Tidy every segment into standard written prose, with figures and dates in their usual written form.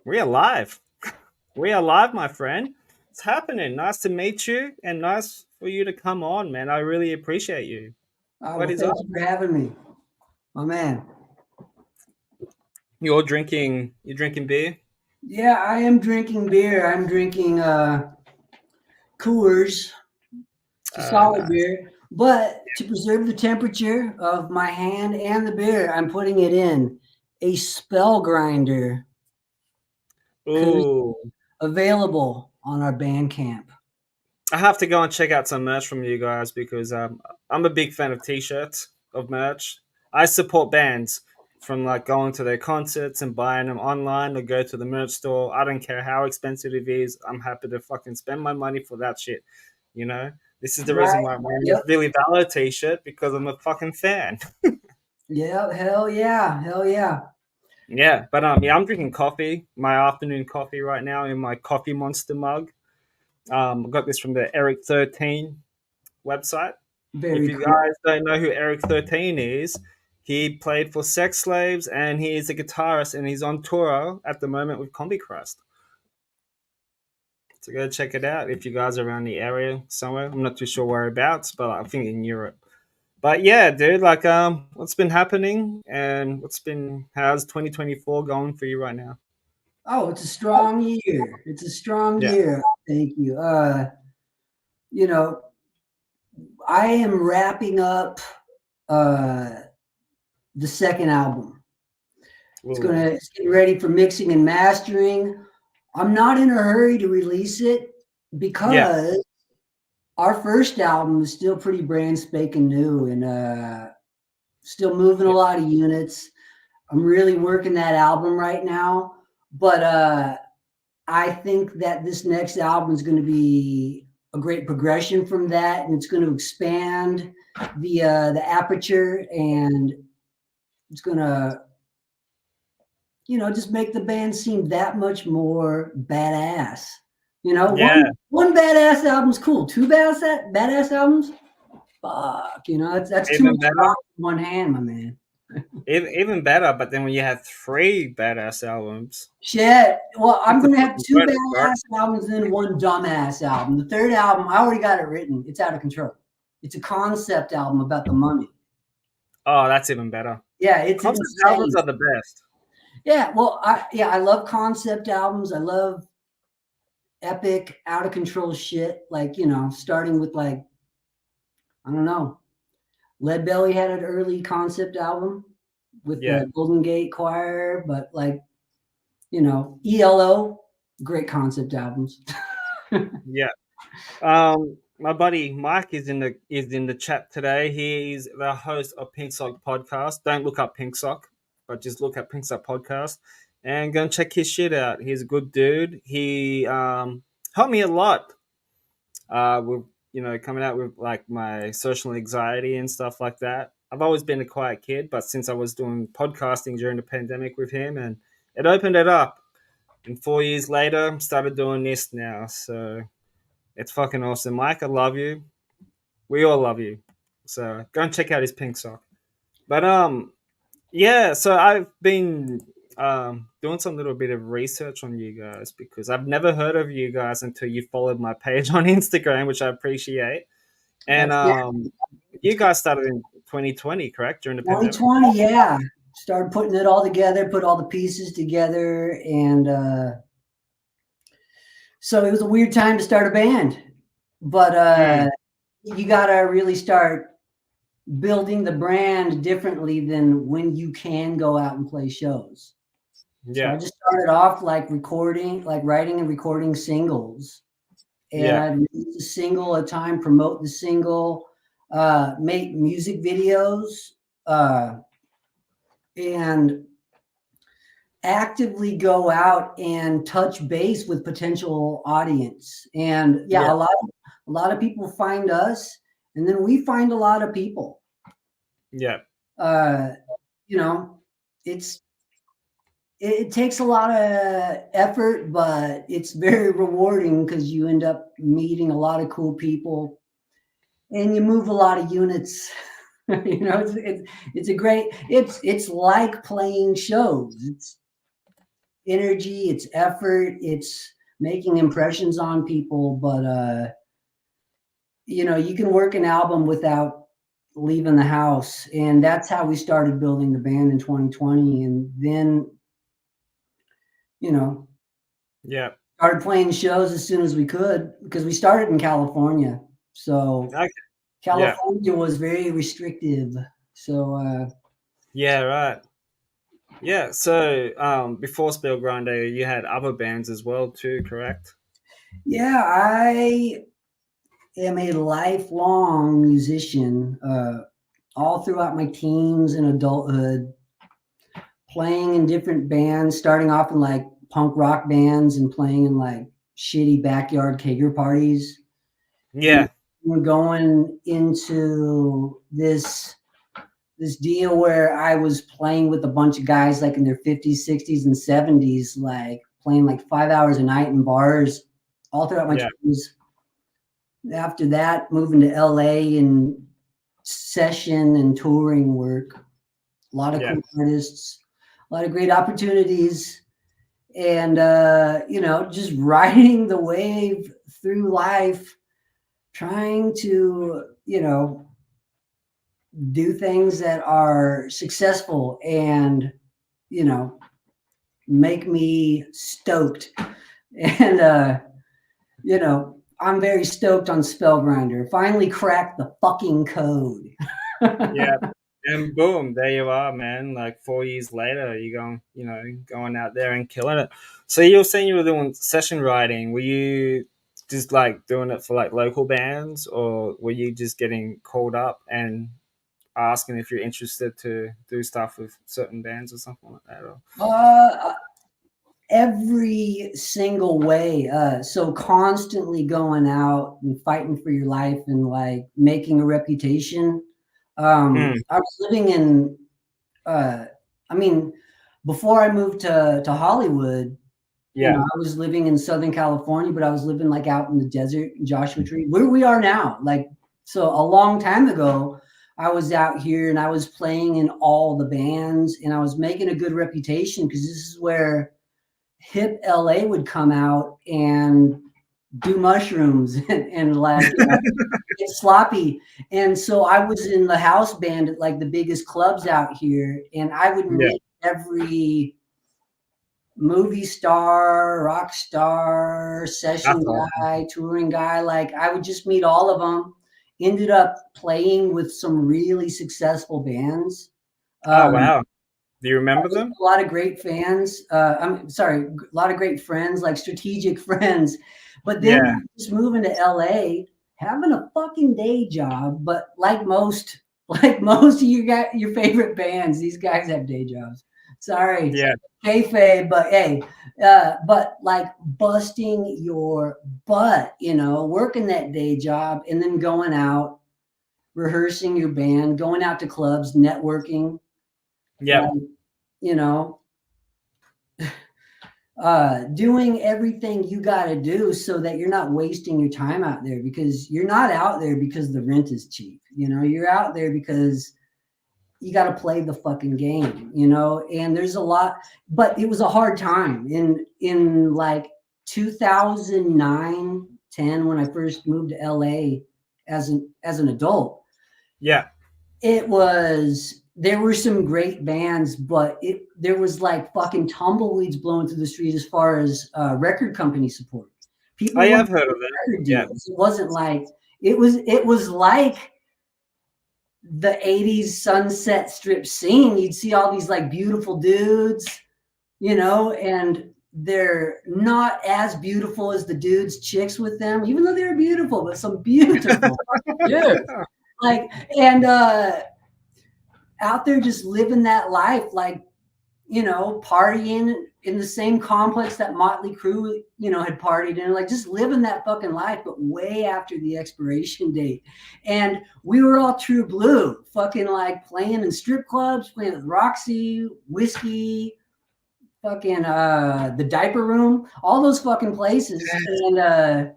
We are live. We are live, my friend. It's happening. Nice to meet you and nice for you to come on, man. I really appreciate you. What Well, is up? thank you for having me, my man. You're drinking beer? Yeah, I am drinking beer. I'm drinking Coors. It's a solid Nice. beer, but to preserve the temperature of my hand and the beer, I'm putting it in a Spellgrinder Coors Ooh. available on our Bandcamp. I have to go and check out some merch from you guys because I'm a big fan of t-shirts, of merch. I support bands from like going to their concerts and buying them online or go to the merch store. I don't care how expensive it is. I'm happy to fucking spend my money for that shit. You know, this is the reason Right? why I'm wearing a Yep. Billy Vallow t-shirt because I'm a fucking fan. Yeah. Hell yeah. Hell yeah. Yeah, but yeah, I'm drinking coffee, my afternoon coffee right now in my coffee monster mug. I got this from the Eric 13 website. If Very you cool. guys don't know who Eric 13 is, he played for Sex Slaves and he is a guitarist and he's on tour at the moment with Combi Crust. So go check it out if you guys are around the area somewhere. I'm not too sure whereabouts, but I think in Europe. But yeah, dude, like what's been happening and how's 2024 going for you right now? Oh, it's a strong year. It's a strong Yeah. year. Thank you. You know, I am wrapping up uh the second album. Ooh. It's getting ready for mixing and mastering. I'm not in a hurry to release it Yeah. because our first album is still pretty brand spanking new and still moving a Yeah. lot of units. I'm really working that album right now, but I think that this next album is going to be a great progression from that, and it's going to expand the aperture, and it's going to just make the band seem that much more badass. Yeah. One badass album's cool. Two badass albums, fuck. That's too Even much better. rock in one hand, my man. Even better, but then when you have three badass albums, Shit. Well, I'm it's a gonna have fucking two bonus, right? badass albums and then one dumbass album. The third album, I already got it written. It's out of control. It's a concept album about the mummy. Oh, that's even better. Yeah, it's Concept albums insane. are the best. Yeah, well, I love concept albums. I love epic, out of control shit. Like, starting with like, I don't know. Lead Belly had an early concept album with Yeah, the Golden Gate Choir, but like, ELO, great concept albums. yeah. My buddy Mike is in the chat today. He's the host of Pink Sock Podcast. Don't look up Pink Sock, but just look up Pink Sock Podcast and go and check his shit out. He's a good dude. He helped me a lot. With coming out with like my social anxiety and stuff like that. I've always been a quiet kid, but since I was doing podcasting during the pandemic with him, and it opened it up. And 4 years later, started doing this now. So it's fucking awesome, Mike. I love you. We all love you. So go and check out his pink sock. But yeah. So I've been doing some little bit of research on you guys because I've never heard of you guys until you followed my page on Instagram, which I appreciate. And Yeah, you guys started in 2020, correct? During the pandemic. 2020, yeah. Started putting it all together, put all the pieces together, and so it was a weird time to start a band. But Mm, you gotta really start building the brand differently than when you can go out and play shows. So I yeah, just started off like recording, like writing and recording singles. And yeah, I'd release a single at a time, promote the single, make music videos, uh, and actively go out and touch base with potential audience. And yeah, yeah, a lot of people find us, and then we find a lot of people. yeah, Uh, you know, it's it takes a lot of effort, but it's very rewarding because you end up meeting a lot of cool people and you move a lot of units. It's a great. It's like playing shows. energy, it's effort, it's making impressions on people. But you can work an album without leaving the house, and that's how we started building the band in 2020. And then Yeah. started playing shows as soon as we could, because we started in California. So Okay. California was very restrictive. So Yeah, right. Yeah, so before Spellgrinder, you had other bands as well too, correct? yeah, I am a lifelong musician, all throughout my teens and adulthood, playing in different bands, starting off in like punk rock bands and playing in like shitty backyard kegger parties. Yeah. We're going into this deal where I was playing with a bunch of guys like in their 50s, 60s, and 70s, like playing like 5 hours a night in bars all throughout my 20s. After that, moving to LA and session and touring work. A lot of cool artists, a lot of great opportunities, and just riding the wave through life, trying to do things that are successful and make me stoked. And I'm very stoked on Spellgrinder. Finally cracked the fucking code. Yeah. And boom, there you are, man. Like 4 years later, you're going out there and killing it. So you were saying you were doing session writing. Were you just like doing it for like local bands, or were you just getting called up and asking if you're interested to do stuff with certain bands or something like that? Or? Every single way. So constantly going out and fighting for your life and like making a reputation. I was living in, before I moved to Hollywood, I was living in Southern California, but I was living like out in the desert in Joshua Tree, where we are now. Like, so a long time ago, I was out here and I was playing in all the bands and I was making a good reputation, because this is where hip LA would come out and do mushrooms and like get sloppy. And so I was in the house band at like the biggest clubs out here, and I would meet every movie star, rock star, session guy, touring guy. Like I would just meet all of them. Ended up playing with some really successful bands. Oh wow. Do you remember them? A lot of great fans. I'm sorry, a lot of great friends, like strategic friends. But then just moving to LA, having a fucking day job. But like most of your favorite bands, these guys have day jobs. Sorry, kayfabe, but hey, but like busting your butt, working that day job and then going out, rehearsing your band, going out to clubs, networking. Yeah. Doing everything you got to do so that you're not wasting your time out there, because you're not out there because the rent is cheap. You're out there because you got to play the fucking game, and there's a lot, but it was a hard time in like 2009, 10, when I first moved to LA as an adult. Yeah. There were some great bands, but there was like fucking tumbleweeds blowing through the street as far as record company support. People, I have heard of that. Yeah. It wasn't like it was like the 80s Sunset Strip scene. You'd see all these like beautiful dudes, and they're not as beautiful as the dudes' chicks with them, even though they're beautiful, but some beautiful dudes. Like, and out there just living that life, like, partying in the same complex that Motley Crue, had partied in, like just living that fucking life, but way after the expiration date. And we were all true blue, fucking like playing in strip clubs, playing with Roxy, Whiskey, fucking the Diaper Room, all those fucking places. And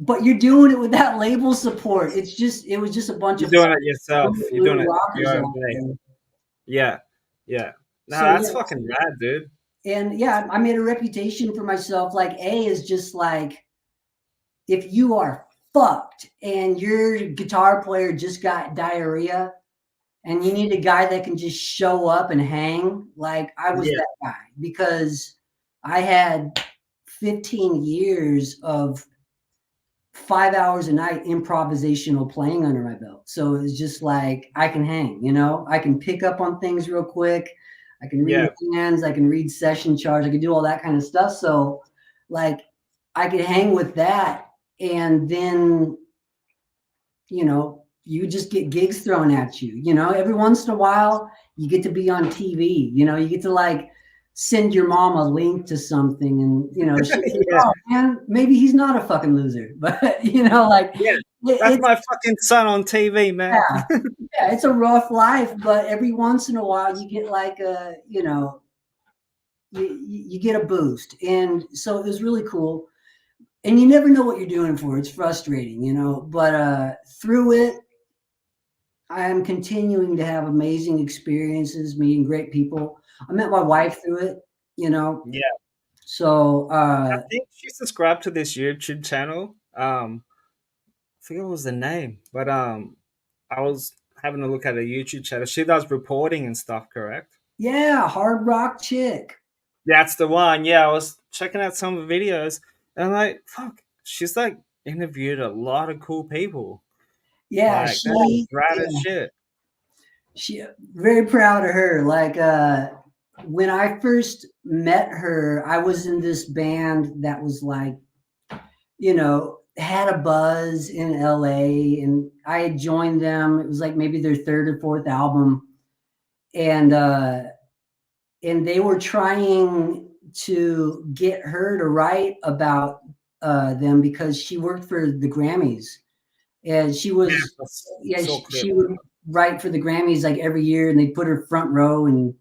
but you're doing it without label support. It was just a bunch You're of doing it yourself. You're doing it your own way. there. Yeah. No, that's fucking rad, dude. And yeah, I made a reputation for myself. Like A is just like, if you are fucked and your guitar player just got diarrhea and you need a guy that can just show up and hang, like I was that guy, because I had 15 years of 5 hours a night improvisational playing under my belt. So it was just like, I can hang, I can pick up on things real quick. I can read hands, I can read session charts, I can do all that kind of stuff. So like I could hang with that. And then, you just get gigs thrown at you, every once in a while you get to be on TV, you get to like send your mom a link to something and, she's like, oh man, maybe he's not a fucking loser, but like, that's my fucking son on TV, man. Yeah, it's a rough life, but every once in a while you get like a, you get a boost. And so it was really cool. And you never know what you're doing for. It's frustrating, but through it, I am continuing to have amazing experiences, meeting great people. I met my wife through it, Yeah. So I think she subscribed to this YouTube channel. I forget what was the name, but I was having a look at her YouTube channel. She does reporting and stuff, correct? Yeah, Hard Rock Chick. That's the one. Yeah, I was checking out some of the videos, and I'm like, fuck, she's like interviewed a lot of cool people. Yeah, like, she rad as shit. She very proud of her. Like when I first met her, I was in this band that was like, had a buzz in LA, and I had joined them. It was like maybe their third or fourth album, and they were trying to get her to write about them because she worked for the Grammys, and she was she would write for the Grammys like every year, and they put her front row, and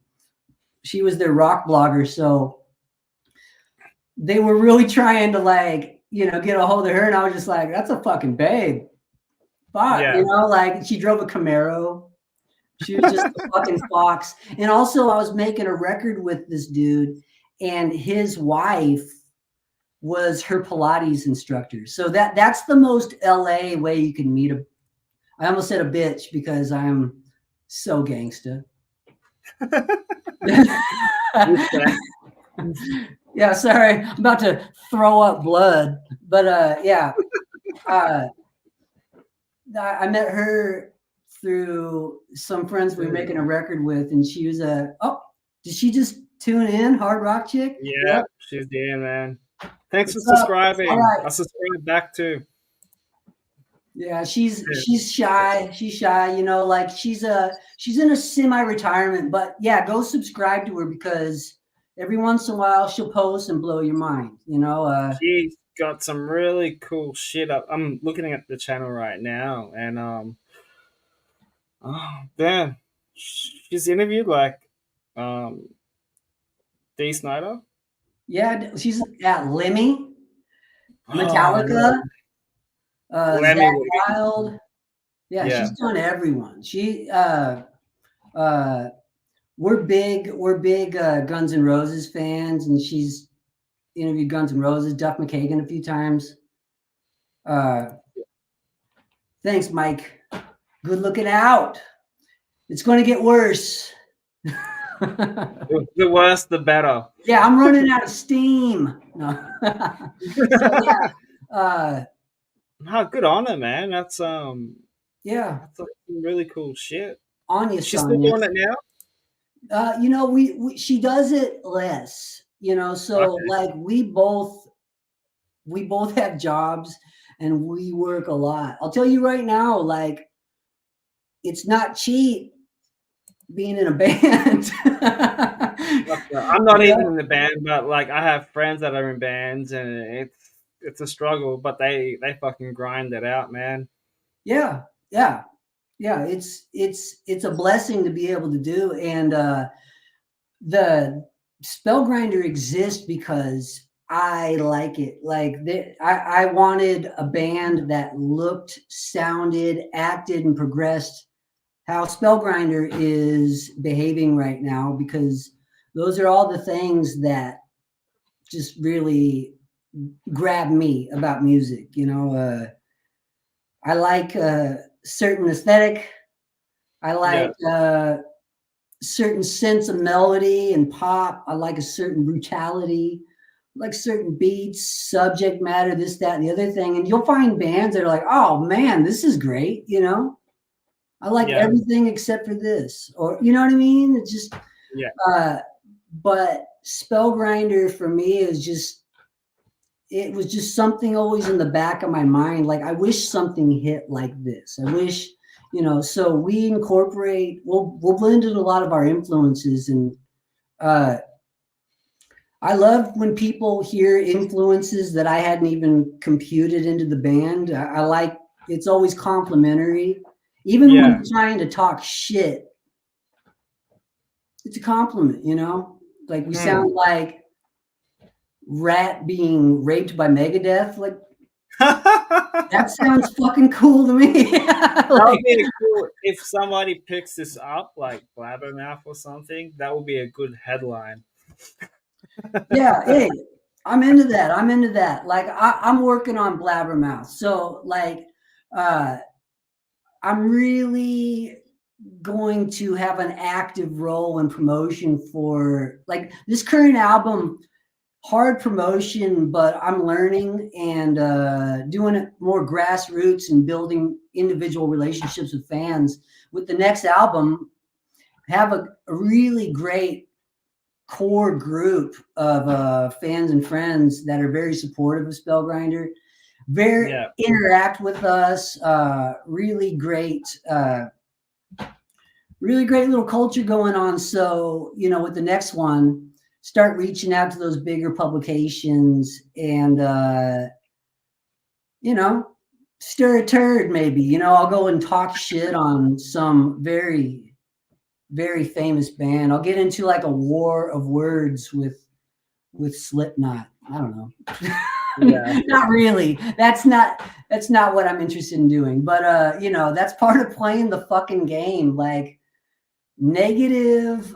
she was their rock blogger. So they were really trying to like, get a hold of her, and I was just like, that's a fucking babe. Fuck, like she drove a Camaro. She was just a fucking fox. And also I was making a record with this dude, and his wife was her Pilates instructor. So that's the most LA way you can meet I almost said a bitch because I'm so gangsta. Yeah, sorry. I'm about to throw up blood. But yeah. I met her through some friends we were making a record with, and she was did she just tune in? Hard Rock Chick? Yeah, she's there, man. Thanks for subscribing. Right. I'll subscribe back too. Yeah, she's shy. She's shy, like she's in a semi-retirement, but yeah, go subscribe to her because every once in a while she'll post and blow your mind, She's got some really cool shit up. I'm looking at the channel right now, and damn, she's interviewed like Dee Snider. Yeah, she's at Lemmy, Metallica, Zach Wild. Yeah, she's done everyone. We're big Guns N' Roses fans, and she's interviewed Guns N' Roses, Duff McKagan a few times. Thanks, Mike. Good looking out. It's going to get worse. The worse, the better. Yeah, I'm running out of steam. No. So, yeah. Good on her, man. That's yeah, that's like really cool shit. Anya, she's still doing it now. We she does it less. So okay. Like we both have jobs and we work a lot. I'll tell you right now, like it's not cheap being in a band. I'm not even in the band, but like I have friends that are in bands, and it's a struggle, but they fucking grind it out, man. Yeah. It's a blessing to be able to do, and the Spellgrinder exists because I like it. Like I wanted a band that looked, sounded, acted, and progressed how Spellgrinder is behaving right now, because Those are all the things that just really grab me about music. I like a certain aesthetic. I like certain sense of melody and pop. I like a certain brutality, like certain beats, subject matter, this, that, and the other thing. And you'll find bands that are like, oh man, this is great. I like everything except for this, or you know what I mean? It's just, but Spellgrinder for me is just, it was just something always in the back of my mind. Like, I wish something hit like this. I wish, so we incorporate, we'll blend in a lot of our influences. And I love when people hear influences that I hadn't even computed into the band. I like, it's always complimentary. Even when you're trying to talk shit, it's a compliment, Like, we sound like Rat being raped by Megadeth. Like, that sounds fucking cool to me. That would be cool if somebody picks this up, like Blabbermouth or something. That would be a good headline. Yeah, hey, I'm into that. Like, I'm working on Blabbermouth. So, like, I'm really going to have an active role in promotion for, like, this current album. Hard promotion, but I'm learning and doing it more grassroots and building individual relationships with fans. With the next album, have a really great core group of fans and friends that are very supportive of Spellgrinder, interact with us. Really great little culture going on. So, with the next one, start reaching out to those bigger publications and, stir a turd maybe. I'll go and talk shit on some very, very famous band. I'll get into like a war of words with Slipknot. I don't know. Not really. That's not what I'm interested in doing. But, that's part of playing the fucking game. Like, negative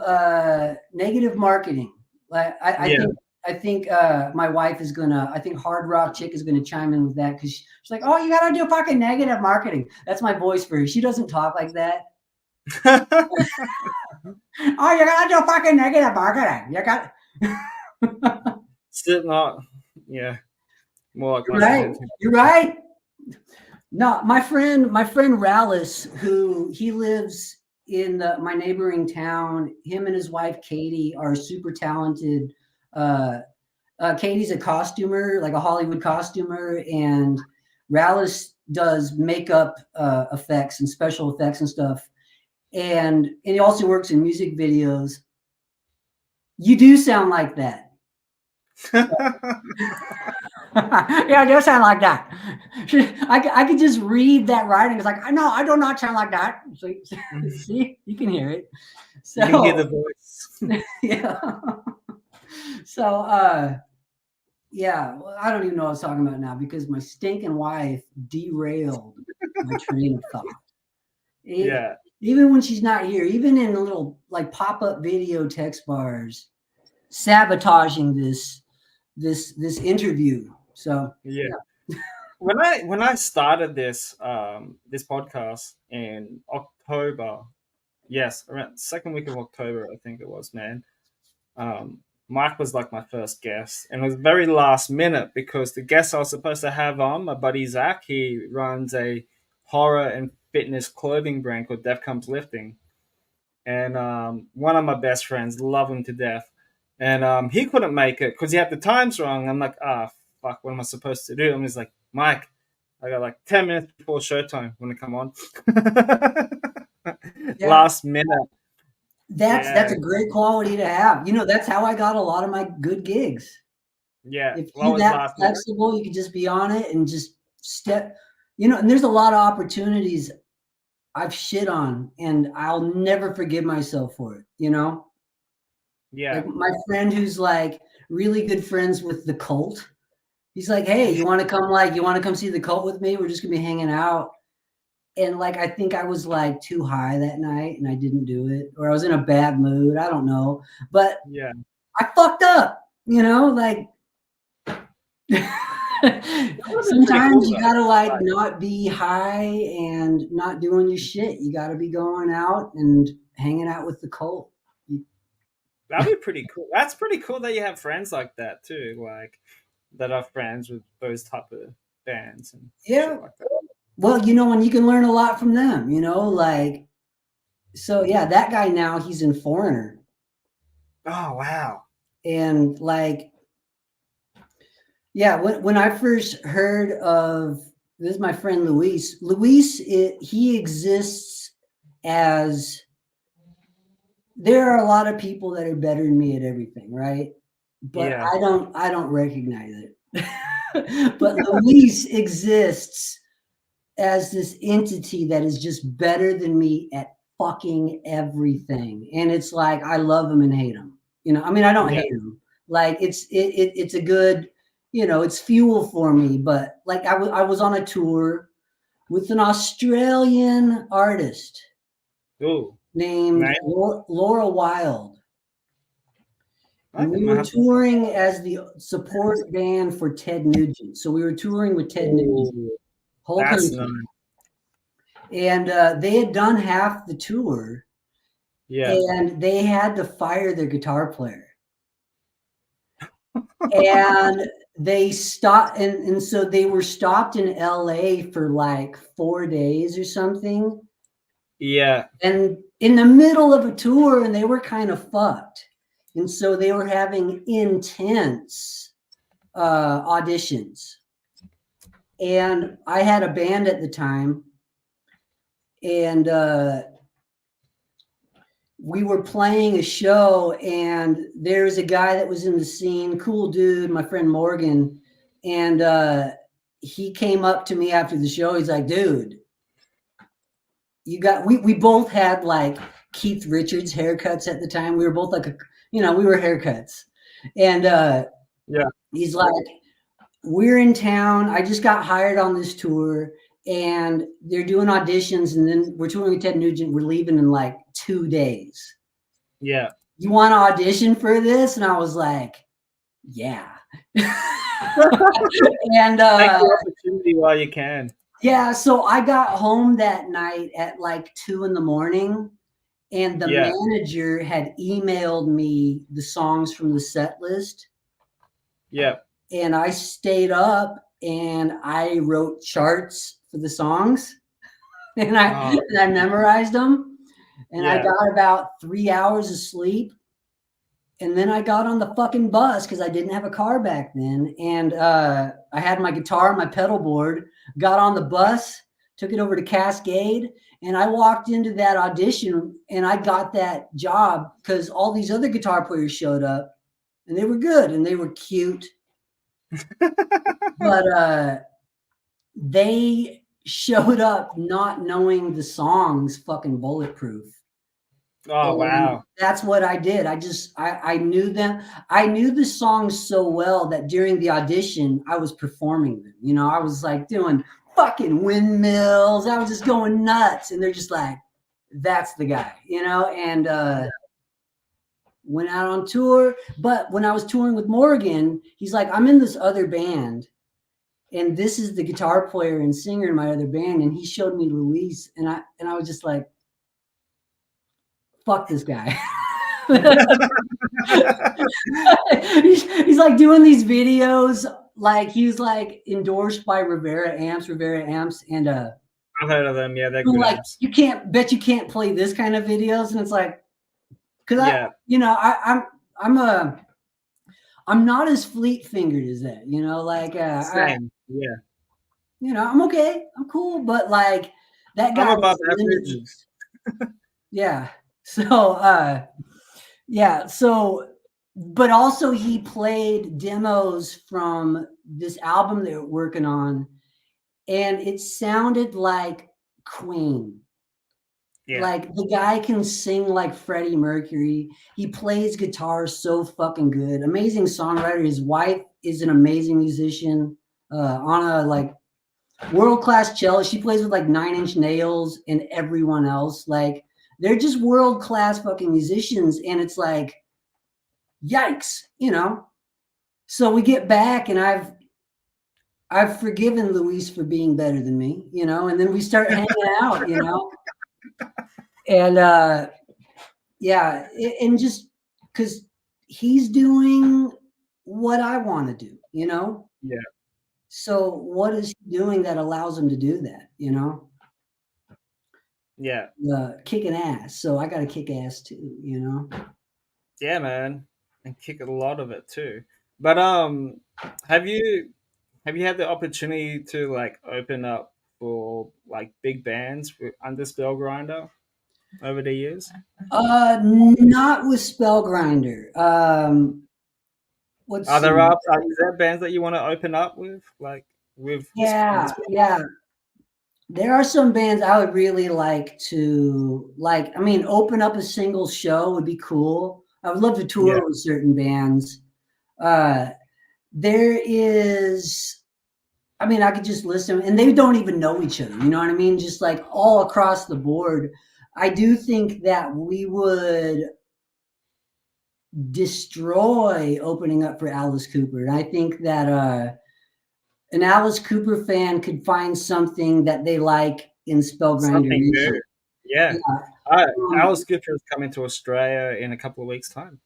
marketing. I think my wife is gonna. I think Hard Rock Chick is gonna chime in with that, because she's like, "Oh, you gotta do fucking negative marketing." That's my voice for her. She doesn't talk like that. Oh, you gotta do fucking negative marketing. You got. Slipknot, more like right. You're right. No, my friend Rallis, who he lives in my neighboring town. Him and his wife Katie are super talented. Katie's a costumer, like a Hollywood costumer, and Rallis does makeup effects and special effects and stuff. And he also works in music videos. You do sound like that. Yeah, I do sound like that. I could just read that writing. It's like, I do not sound like that. So, see, you can hear it. So, you can hear the voice. Yeah. So, well, I don't even know what I was talking about now, because my stinking wife derailed my train of thought. Even when she's not here, even in little like pop-up video text bars, sabotaging this interview. So when I started this this podcast in October, around second week of October, I think it was, man. Mike was like my first guest, and it was very last minute, because the guest I was supposed to have on, my buddy Zach, he runs a horror and fitness clothing brand called Death Comes Lifting, and one of my best friends, love him to death. And he couldn't make it because he had the times wrong. I'm like, fuck, what am I supposed to do? And he's like, Mike, I got like 10 minutes before showtime. Want to come on? Last minute. That's a great quality to have. That's how I got a lot of my good gigs. Yeah. If you're that flexible, you can just be on it and just step, and there's a lot of opportunities I've shit on, and I'll never forgive myself for it, Yeah. Like my friend who's like really good friends with the Cult. He's like, hey, you want to come see the Cult with me? We're just gonna be hanging out. And like, I think I was like too high that night and I didn't do it, or I was in a bad mood. I don't know, but yeah, I fucked up, like pretty cool sometimes you though. gotta like not be high and not doing your shit. You gotta be going out and hanging out with the cult. That'd be pretty cool. That's pretty cool that you have friends like that too, like that are friends with those type of bands and Yeah. shit like that. Well, and you can learn a lot from them, like, so yeah, that guy now he's in Foreigner. Oh wow. And like, yeah, when I first heard of this, my friend Luis, he exists as, there are a lot of people that are better than me at everything, right? But Yeah. I don't recognize it. But Luis exists as this entity that is just better than me at fucking everything. And it's like I love him and hate him. I mean, I don't hate him. Like it's a good, it's fuel for me. But like I was on a tour with an Australian artist Ooh. named Nice. Laura Wild. And we were touring as the support band for Ted Nugent. So we were touring with Ted Nugent, whole country. Nice. And they had done half the tour. Yeah. And they had to fire their guitar player. And they stopped, and so they were stopped in LA for like 4 days or something. Yeah. And in the middle of a tour, and they were kind of fucked. And so they were having intense auditions. And I had a band at the time. And we were playing a show, and there's a guy that was in the scene, cool dude, my friend Morgan. And he came up to me after the show. He's like, dude, we both had like Keith Richards haircuts at the time. We were both like, we were haircuts. And yeah, he's like, we're in town. I just got hired on this tour, and they're doing auditions, and then we're touring with Ted Nugent. We're leaving in like 2 days. Yeah. You want to audition for this? And I was like, yeah. And take the opportunity while you can. Yeah. So I got home that night at like 2 a.m, and the manager had emailed me the songs from the set list. Yeah. And I stayed up and I wrote charts for the songs, and I memorized them, and I got about 3 hours of sleep. And then I got on the fucking bus because I didn't have a car back then. And I had my guitar, my pedal board, got on the bus, took it over to Cascade, and I walked into that audition, and I got that job because all these other guitar players showed up, and they were good and they were cute. But they showed up not knowing the songs fucking Bulletproof. Oh, wow. That's what I did. I knew them. I knew the songs so well that during the audition, I was performing them. I was like doing fucking windmills. I was just going nuts. And they're just like, that's the guy, and went out on tour. But when I was touring with Morgan, he's like, I'm in this other band, and this is the guitar player and singer in my other band. And he showed me Luis, and I was just like, fuck this guy. he's like doing these videos, like he's like endorsed by Rivera amps, and I've heard of them. Yeah, they're good like amps. you can't play this kind of videos. And it's like, because I'm not as fleet fingered as that, like same. I'm okay, I'm cool, but like that guy, I'm above average. Yeah. So but also he played demos from this album they were working on, and it sounded like Queen. Yeah. Like the guy can sing like Freddie Mercury. He plays guitar so fucking good. Amazing songwriter. His wife is an amazing musician. On a like world-class cellist. She plays with like 9 Inch Nails and everyone else. Like they're just world-class fucking musicians. And it's like, yikes, So we get back and I've forgiven Luis for being better than me, and then we start hanging out, and yeah, and just because he's doing what I want to do, Yeah. So what is he doing that allows him to do that, Yeah. Kicking ass. So I got to kick ass too, Yeah, man, and kick a lot of it too. But have you had the opportunity to like open up for like big bands under Spellgrinder over the years? Not with Spellgrinder. Let's Are see. is there bands that you want to open up with, like with? Yeah, yeah. There are some bands I would really like to like. I mean, open up a single show would be cool. I would love to Yeah. tour with certain bands. There is, I mean, I could just listen, and they don't even know each other. You know what I mean? Just like all across the board. I do think that we would destroy opening up for Alice Cooper, and I think that an Alice Cooper fan could find something that they like in Spellgrinder Something music. new. Yeah. Yeah. Alice Cooper is coming to Australia in a couple of weeks' time.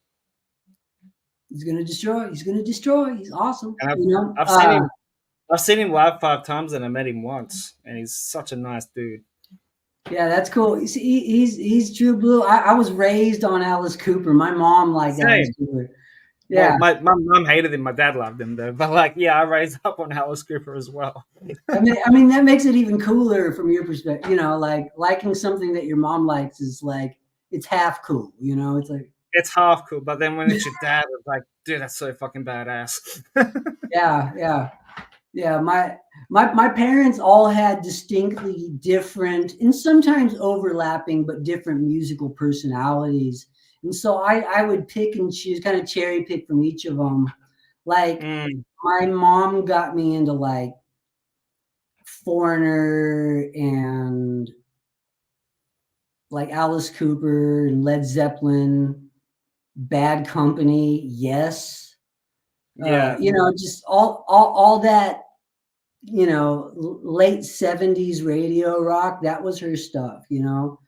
He's gonna destroy. He's gonna destroy. He's awesome. And I've seen him live 5 times, and I met him once, and he's such a nice dude. Yeah, that's cool. You see, he's true blue. I was raised on Alice Cooper. My mom liked Alice Cooper. Yeah, well, my mom hated him. My dad loved him though. But like, yeah, I raised up on Alice Cooper as well. I mean that makes it even cooler from your perspective. Like liking something that your mom likes is like it's half cool. It's like it's half cool, but then when it's your dad, it's like, dude, that's so fucking badass. Yeah. My parents all had distinctly different and sometimes overlapping, but different musical personalities. And so I would pick and choose, kind of cherry pick from each of them. Like my mom got me into like Foreigner and like Alice Cooper and Led Zeppelin, Bad Company, Yes. Yeah. Just all that, late 70s radio rock, that was her stuff, And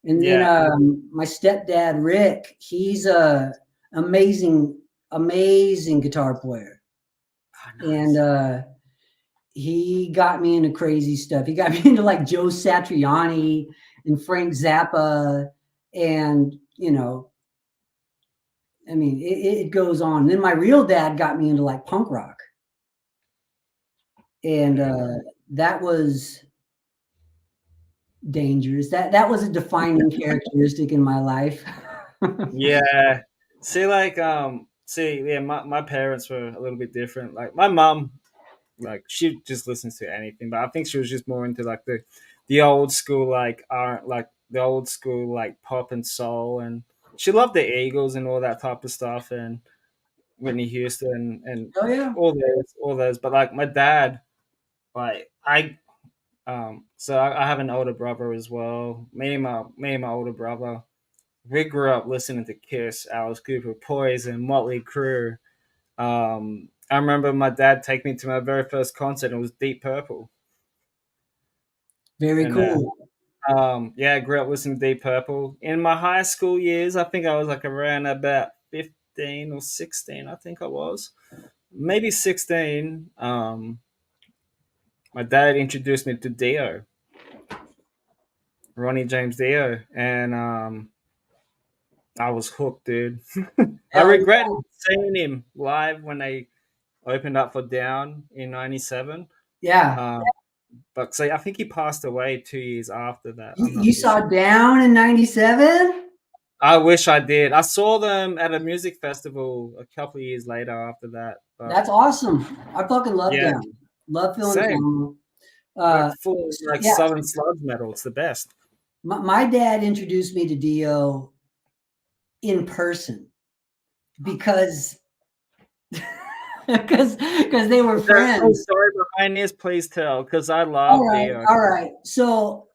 then my stepdad, Rick, he's a amazing guitar player. Oh, nice. And he got me into crazy stuff. He got me into like Joe Satriani and Frank Zappa, and I mean, it goes on. And then my real dad got me into like punk rock. And that was dangerous. That was a defining characteristic in my life. Yeah. See, like, my parents were a little bit different. Like, my mom, like, she just listens to anything, but I think she was just more into like the old school, like, the old school, like, pop and soul, and she loved the Eagles and all that type of stuff, and Whitney Houston and Oh yeah, all those. But like my dad, like so I have an older brother as well. Me and my older brother, we grew up listening to Kiss, Alice Cooper, Poison, Motley Crue. I remember my dad taking me to my very first concert, and it was Deep Purple. Very And cool. yeah, I grew up listening to Deep Purple. In my high school years, I think I was like around about 15 or 16, I think I was. Maybe 16. My dad introduced me to Dio, Ronnie James Dio, and I was hooked, dude. I regret seeing him live when they opened up for Down in '97. Yeah. But see, I think he passed away 2 years after that. You saw Down in '97? I wish I did. I saw them at a music festival a couple of years later after that. But that's awesome. I fucking love Down. Love feeling Same. Like full like Southern sludge metal. It's the best. My dad introduced me to Dio in person because because they were Is there any friends. story behind this? Please tell, because I All love right, Dio. all right. So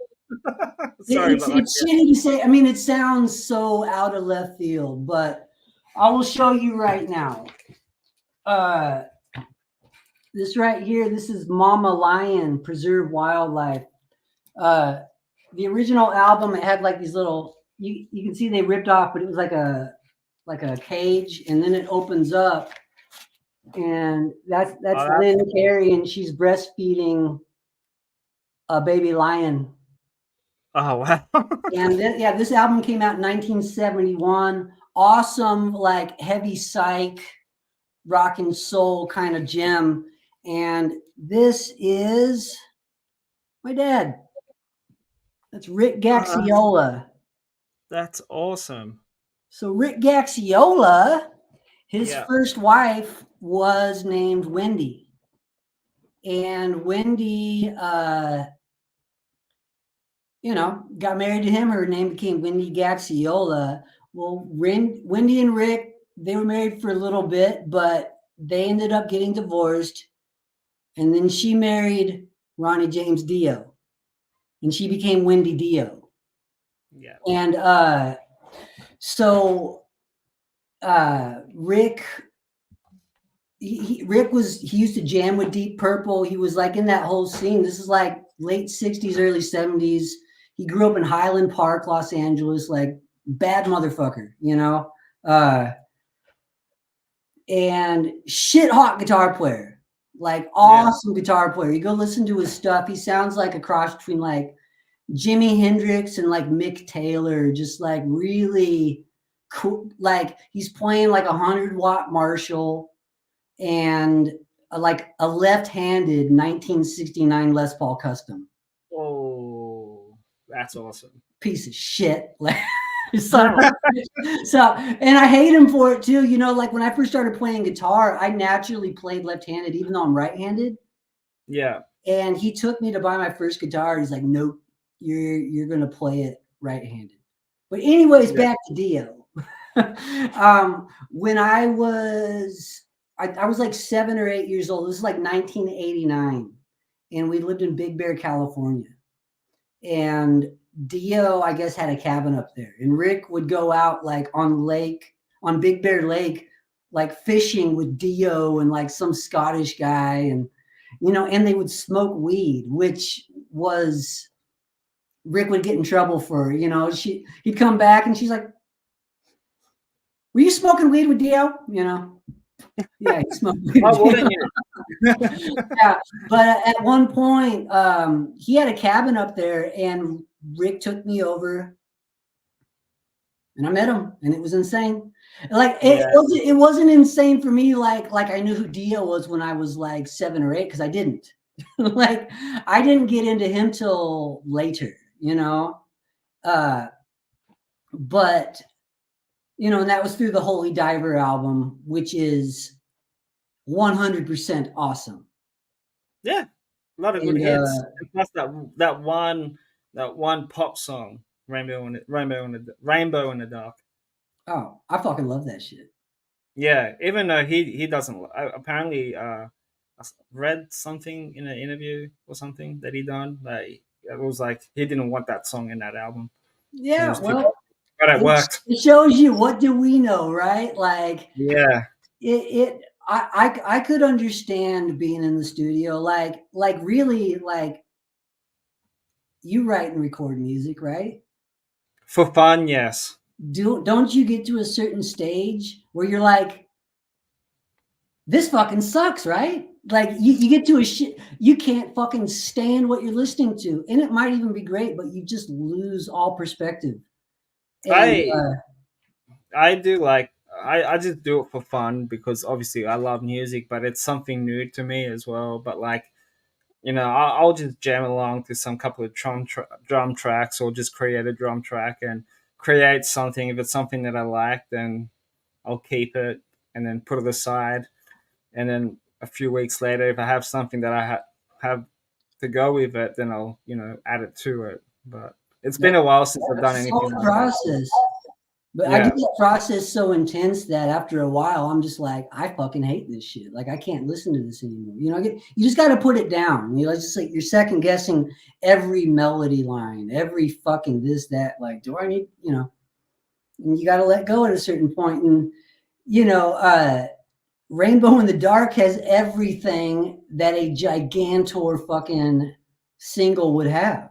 Sorry, it's but like, it's shitty to say. I mean, it sounds so out of left field, but I will show you right now. Uh, this right here. This is Mama Lion, Preserve Wildlife. Uh, the original album, it had like these little. You can see they ripped off, but it was like a cage, and then it opens up, and that's oh, Lynn Carey, and she's breastfeeding a baby lion. oh wow. And then, yeah, this album came out in 1971. Awesome, like heavy psych, rock and soul kind of gem. And this is my dad. That's Rick Gaxiola. That's awesome. So Rick Gaxiola, his Yeah. first wife was named Wendy. And Wendy, got married to him. Her name became Wendy Gaxiola. Well, Wendy and Rick, they were married for a little bit, but they ended up getting divorced. And then she married Ronnie James Dio, and she became Wendy Dio. Yeah. And so Rick, Rick he used to jam with Deep Purple. He was like in that whole scene. This is like late 60s, early 70s. He grew up in Highland Park, Los Angeles, like bad motherfucker, and shit hot guitar player, like awesome guitar player. You go listen to his stuff. He sounds like a cross between like Jimi Hendrix and like Mick Taylor, just like really cool. Like he's playing like 100-watt Marshall and like a left-handed 1969 Les Paul Custom. Oh, that's awesome. Piece of shit. So, and I hate him for it too. Like when I first started playing guitar, I naturally played left-handed, even though I'm right-handed. Yeah. And he took me to buy my first guitar. He's like, "Nope, you're gonna play it right-handed." But anyways, back to Dio. When I was like 7 or 8 years old. This is like 1989, and we lived in Big Bear, California. And Dio, I guess, had a cabin up there, and Rick would go out like on Big Bear Lake, like fishing with Dio and like some Scottish guy, and and they would smoke weed, which was Rick would get in trouble for. He'd come back and she's like, "Were you smoking weed with Dio?" Yeah, he smoked weed. Why wouldn't you? Yeah, but at one point, he had a cabin up there, and Rick took me over, and I met him, and it was insane. Like it wasn't insane for me. Like I knew who Dio was when I was like 7 or 8, because I didn't. Like I didn't get into him till later, but and that was through the Holy Diver album, which is 100% awesome. Yeah, a lot of good hits. And plus that one pop song, Rainbow in the Dark. Oh, I fucking love that shit. Yeah, even though he doesn't apparently I read something in an interview or something that he done, like it was like he didn't want that song in that album. Yeah, well, but it worked. It shows you, what do we know, right? Like, yeah, I could understand being in the studio, like really, like you write and record music, right? For fun, yes. Don't you get to a certain stage where you're like, this fucking sucks, right? Like you get to you can't fucking stand what you're listening to, and it might even be great, but you just lose all perspective. And, I do like I just do it for fun because obviously I love music, but it's something new to me as well. But like, I'll just jam along to some couple of drum tracks, or just create a drum track and create something. If it's something that I like, then I'll keep it and then put it aside. And then a few weeks later, if I have something that I have to go with it, then I'll add it to it. But it's been a while since I've done anything like process. that. But I do that process so intense that after a while, I'm just like, I fucking hate this shit. Like, I can't listen to this anymore. You know, you just got to put it down. You know, it's just like you're second guessing every melody line, every fucking this, that. Like, do I need, you know, and you got to let go at a certain point. And, you know, Rainbow in the Dark has everything that a gigantor fucking single would have.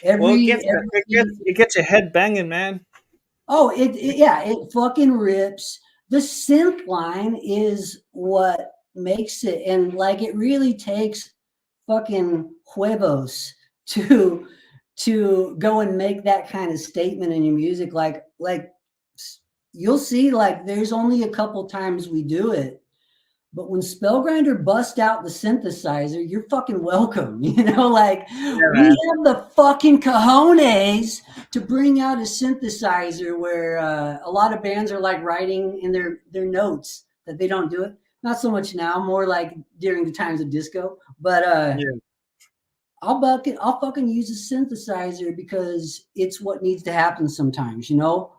Well, it gets your head banging, man. Oh, it fucking rips. The synth line is what makes it, and like it really takes fucking huevos to go and make that kind of statement in your music. Like you'll see, like there's only a couple times we do it, but when Spellgrinder bust out the synthesizer, you're fucking welcome. You know, like we have the fucking cojones to bring out a synthesizer where a lot of bands are like writing in their notes that they don't do it. Not so much now, more like during the times of disco. But I'll fucking use a synthesizer because it's what needs to happen sometimes, you know?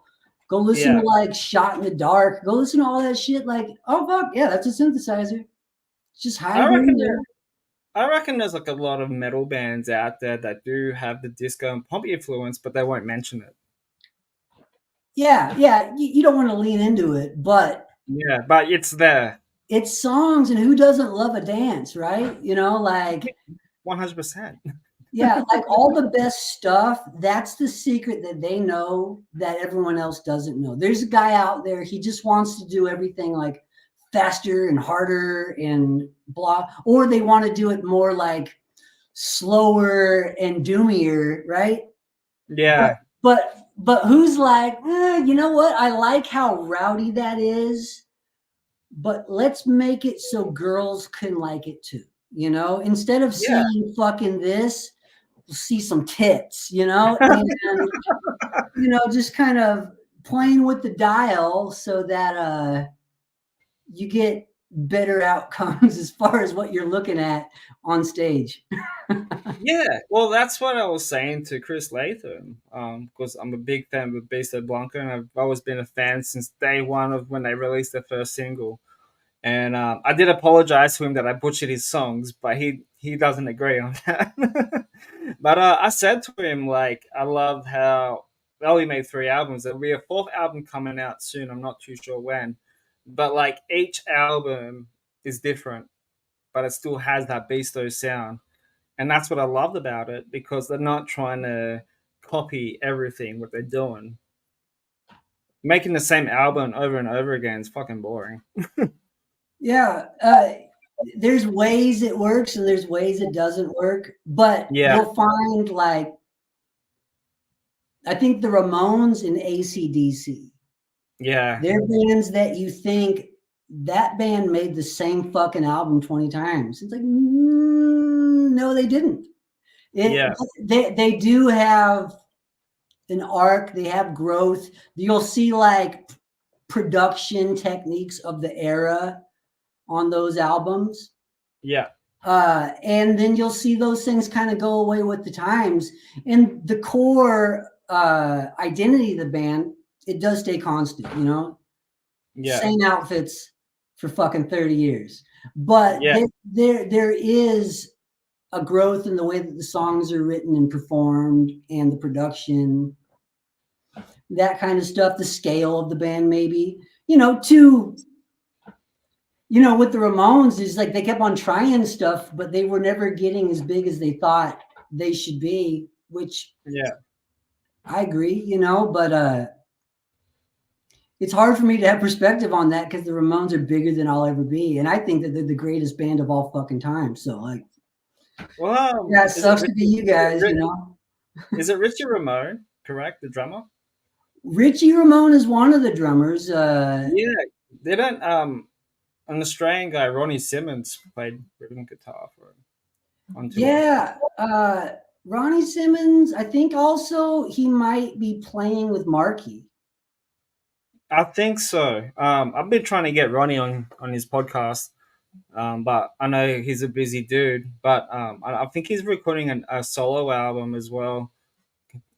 Go listen to like Shot in the Dark. Go listen to all that shit. Like, oh fuck, yeah, that's a synthesizer. It's just hiding in there. I reckon there's like a lot of metal bands out there that do have the disco and pop influence, but they won't mention it. Yeah, you don't want to lean into it, but but it's there. It's songs, and who doesn't love a dance, right? You know, like 100%. Yeah, like all the best stuff, that's the secret that they know that everyone else doesn't know. There's a guy out there, he just wants to do everything like faster and harder and blah, or they want to do it more like slower and doomier, right? Yeah. But who's like, you know what? I like how rowdy that is, but let's make it so girls can like it too. You know, instead of seeing fucking this, we'll see some tits, you know, and you know, just kind of playing with the dial so that you get better outcomes as far as what you're looking at on stage. Yeah, well, that's what I was saying to Chris Latham, because I'm a big fan of Beast Blanca, and I've always been a fan since day one of when they released their first single. And I did apologize to him that I butchered his songs, but he doesn't agree on that. But I said to him, like, I love how they only made 3 albums. There'll be a fourth album coming out soon. I'm not too sure when, but like each album is different, but it still has that Beasto sound, and that's what I loved about it because they're not trying to copy everything what they're doing. Making the same album over and over again is fucking boring. Yeah, there's ways it works and there's ways it doesn't work, but you'll find like I think the Ramones and AC/DC. Yeah. They're bands that you think that band made the same fucking album 20 times. It's like, no, they didn't. They do have an arc. They have growth. You'll see like production techniques of the era on those albums. Yeah. And then you'll see those things kind of go away with the times. And the core identity of the band, it does stay constant, you know? Yeah. Same outfits for fucking 30 years. But there is a growth in the way that the songs are written and performed and the production, that kind of stuff, the scale of the band, maybe, you know, with the Ramones, is like they kept on trying stuff, but they were never getting as big as they thought they should be, which I agree, you know, but it's hard for me to have perspective on that because the Ramones are bigger than I'll ever be. And I think that they're the greatest band of all fucking time. So like, well, yeah, it sucks to be you guys, you know. Is it Richie Ramone, correct? The drummer? Richie Ramone is one of the drummers. They don't an Australian guy, Ronnie Simmons, played rhythm guitar for him. Ronnie Simmons, I think also he might be playing with Marky. I think so. I've been trying to get Ronnie on his podcast, but I know he's a busy dude. But I think he's recording a solo album as well,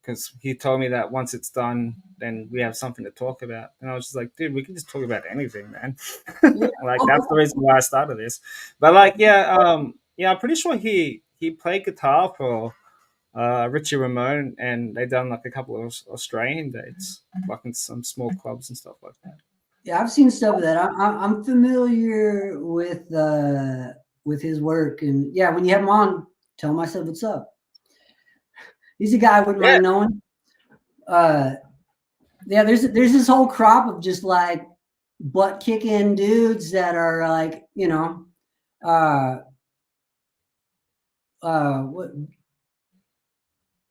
because he told me that once it's done, then we have something to talk about. And I was just like, dude, we can just talk about anything, man. Yeah. Like that's the reason why I started this. But like, yeah, I'm pretty sure he played guitar for Richie Ramone, and they done like a couple of Australian dates, like in some small clubs and stuff like that. Yeah, I've seen stuff of that. I'm familiar with his work, and yeah, when you have him on, tell him I said what's up. He's a guy I wouldn't mind knowing. Yeah, there's this whole crop of just like butt kicking dudes that are like, you know,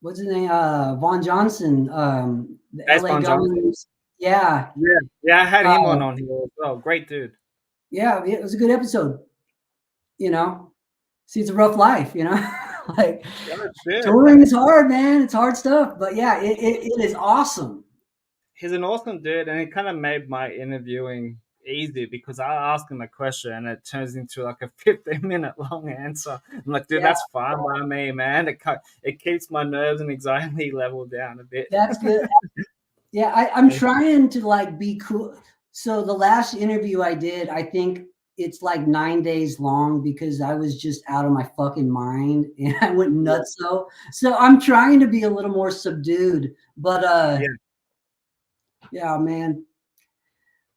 what's his name? Von Johnson, the That's LA Bon Johnson. Gunners. Yeah. Yeah, I had him on here as well. Great dude. Yeah, it was a good episode. You know, see, it's a rough life, you know. Like touring is hard, man. It's hard stuff. But yeah, it is awesome. He's an awesome dude, and it kind of made my interviewing easy because I ask him a question and it turns into like a 15-minute long answer. I'm like, dude, that's fine by me, man. It keeps my nerves and anxiety level down a bit. That's good. Yeah, I'm trying to like be cool. So the last interview I did, I think it's like 9 days long because I was just out of my fucking mind and I went nuts. So I'm trying to be a little more subdued, but yeah, man.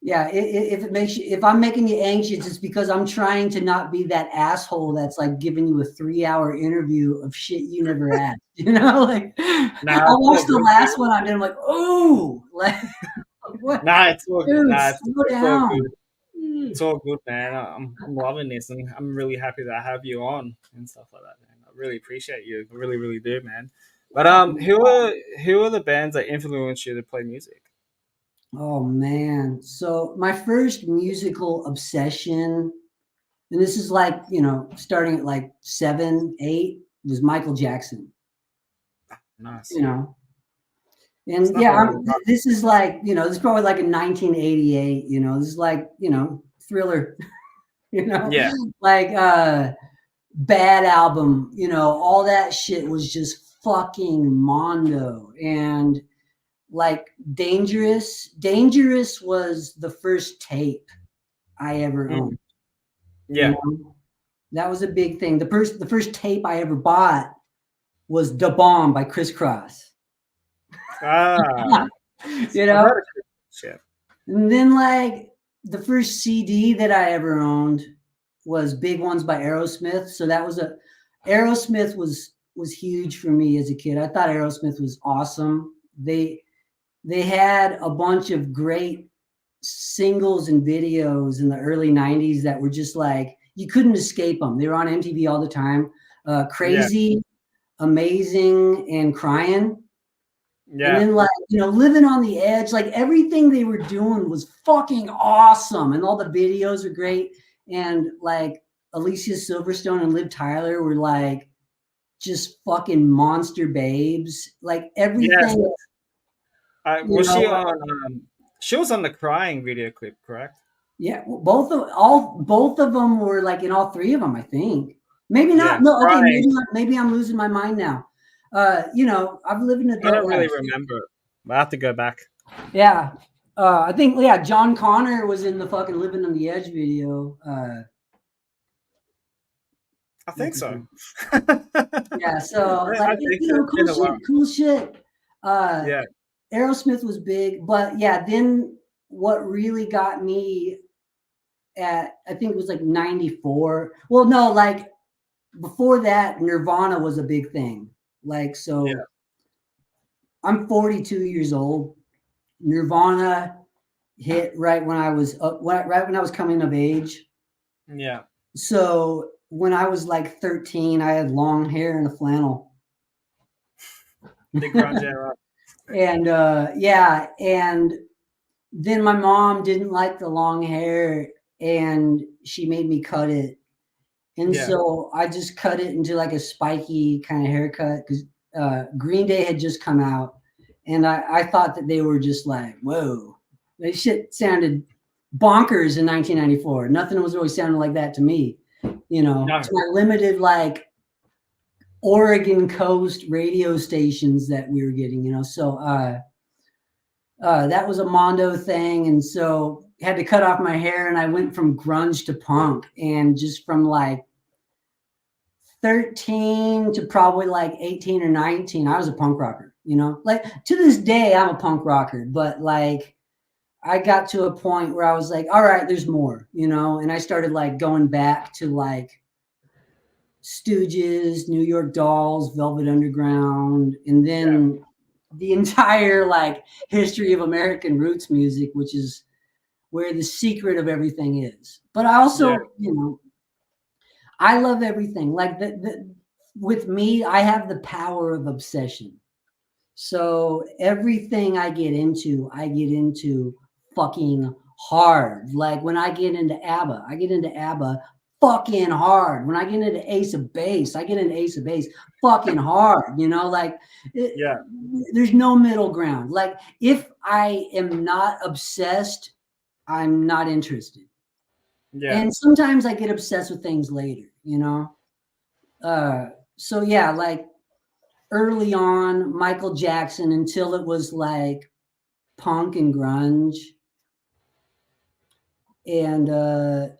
Yeah, if I'm making you anxious, it's because I'm trying to not be that asshole that's like giving you a 3-hour interview of shit you never asked. You know, like I watched the last one I did. I'm like, oh, like what? Nah, it's all good. Nah, slow down. It's all good, man. I'm loving this, and I'm really happy that I have you on and stuff like that, man. I really appreciate you. I really, really do, man. But who are the bands that influenced you to play music? Oh man. So my first musical obsession, and this is like, you know, starting at like 7, 8, was Michael Jackson. Nice. You know. And yeah, this is like, you know, this is probably like in 1988, you know, this is like, you know, Thriller, you know, like Bad Album, you know, all that shit was just fucking mondo. And like Dangerous was the first tape I ever owned. Yeah. You know? That was a big thing. The first tape I ever bought was Da Bomb by Criss Cross. You know? And then like the first CD that I ever owned was Big Ones by Aerosmith. So that was Aerosmith was huge for me as a kid. I thought Aerosmith was awesome. They had a bunch of great singles and videos in the early 90s that were just like, you couldn't escape them. They were on MTV all the time. Crazy, Amazing, and Crying. Yeah. And then like, you know, Living on the Edge, like everything they were doing was fucking awesome. And all the videos are great. And like Alicia Silverstone and Liv Tyler were like just fucking monster babes. Like everything. Was she on she was on the Crying video clip, correct? Yeah, both of them were like in all 3 of them, I think. Maybe not. No, okay, maybe I'm losing my mind now. You know, I've lived in adult I don't really remember. I have to go back. Yeah. I think John Connor was in the fucking Living on the Edge video. I think so. Yeah, so like you know, cool shit. Aerosmith was big, but yeah, then what really got me I think it was like 94. Well, no, like before that, Nirvana was a big thing. Like, so I'm 42 years old. Nirvana hit right when I was coming of age. Yeah. So when I was like 13, I had long hair and a flannel. Big grunge era. And and then my mom didn't like the long hair and she made me cut it. And so I just cut it into like a spiky kind of haircut because Green Day had just come out. And I thought that they were just like, whoa, that shit sounded bonkers in 1994. Nothing was really sounding like that to me. You know, to my limited like Oregon coast radio stations that we were getting, you know. So that was a Mondo thing, and so had to cut off my hair, and I went from grunge to punk, and just from like 13 to probably like 18 or 19, I was a punk rocker, you know. Like to this day, I'm a punk rocker, but like I got to a point where I was like, all right, there's more, you know, and I started like going back to like Stooges, New York Dolls, Velvet Underground, and then the entire like history of American roots music, which is where the secret of everything is. But I also, you know, I love everything. Like with me, I have the power of obsession. So everything I get into fucking hard. Like when I get into ABBA fucking hard. When I get into Ace of Base, I get into Ace of Base fucking hard. You know, like there's no middle ground. Like if I am not obsessed, I'm not interested. Yeah. And sometimes I get obsessed with things later, you know? So yeah, like early on, Michael Jackson until it was like punk and grunge. And,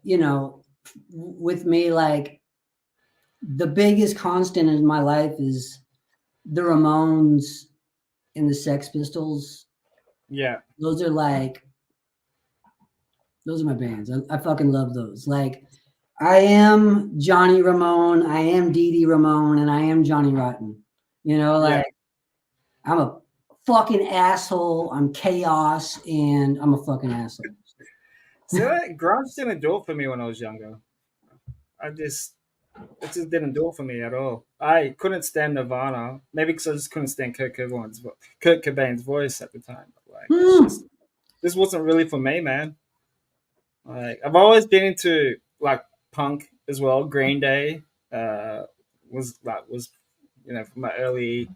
you know, with me, like the biggest constant in my life is the Ramones and the Sex Pistols. Yeah. Those are my bands. I fucking love those. Like, I am Johnny Ramone, I am Dee Dee Ramone, and I am Johnny Rotten. You know, like I'm a fucking asshole. I'm chaos, and I'm a fucking asshole. So grunge didn't do it for me when I was younger. It just didn't do it for me at all. I couldn't stand Nirvana, maybe because I just couldn't stand Kurt Cobain's voice at the time. But like, it's just this wasn't really for me, man. Like, I've always been into like punk as well. Green Day was you know, from my early.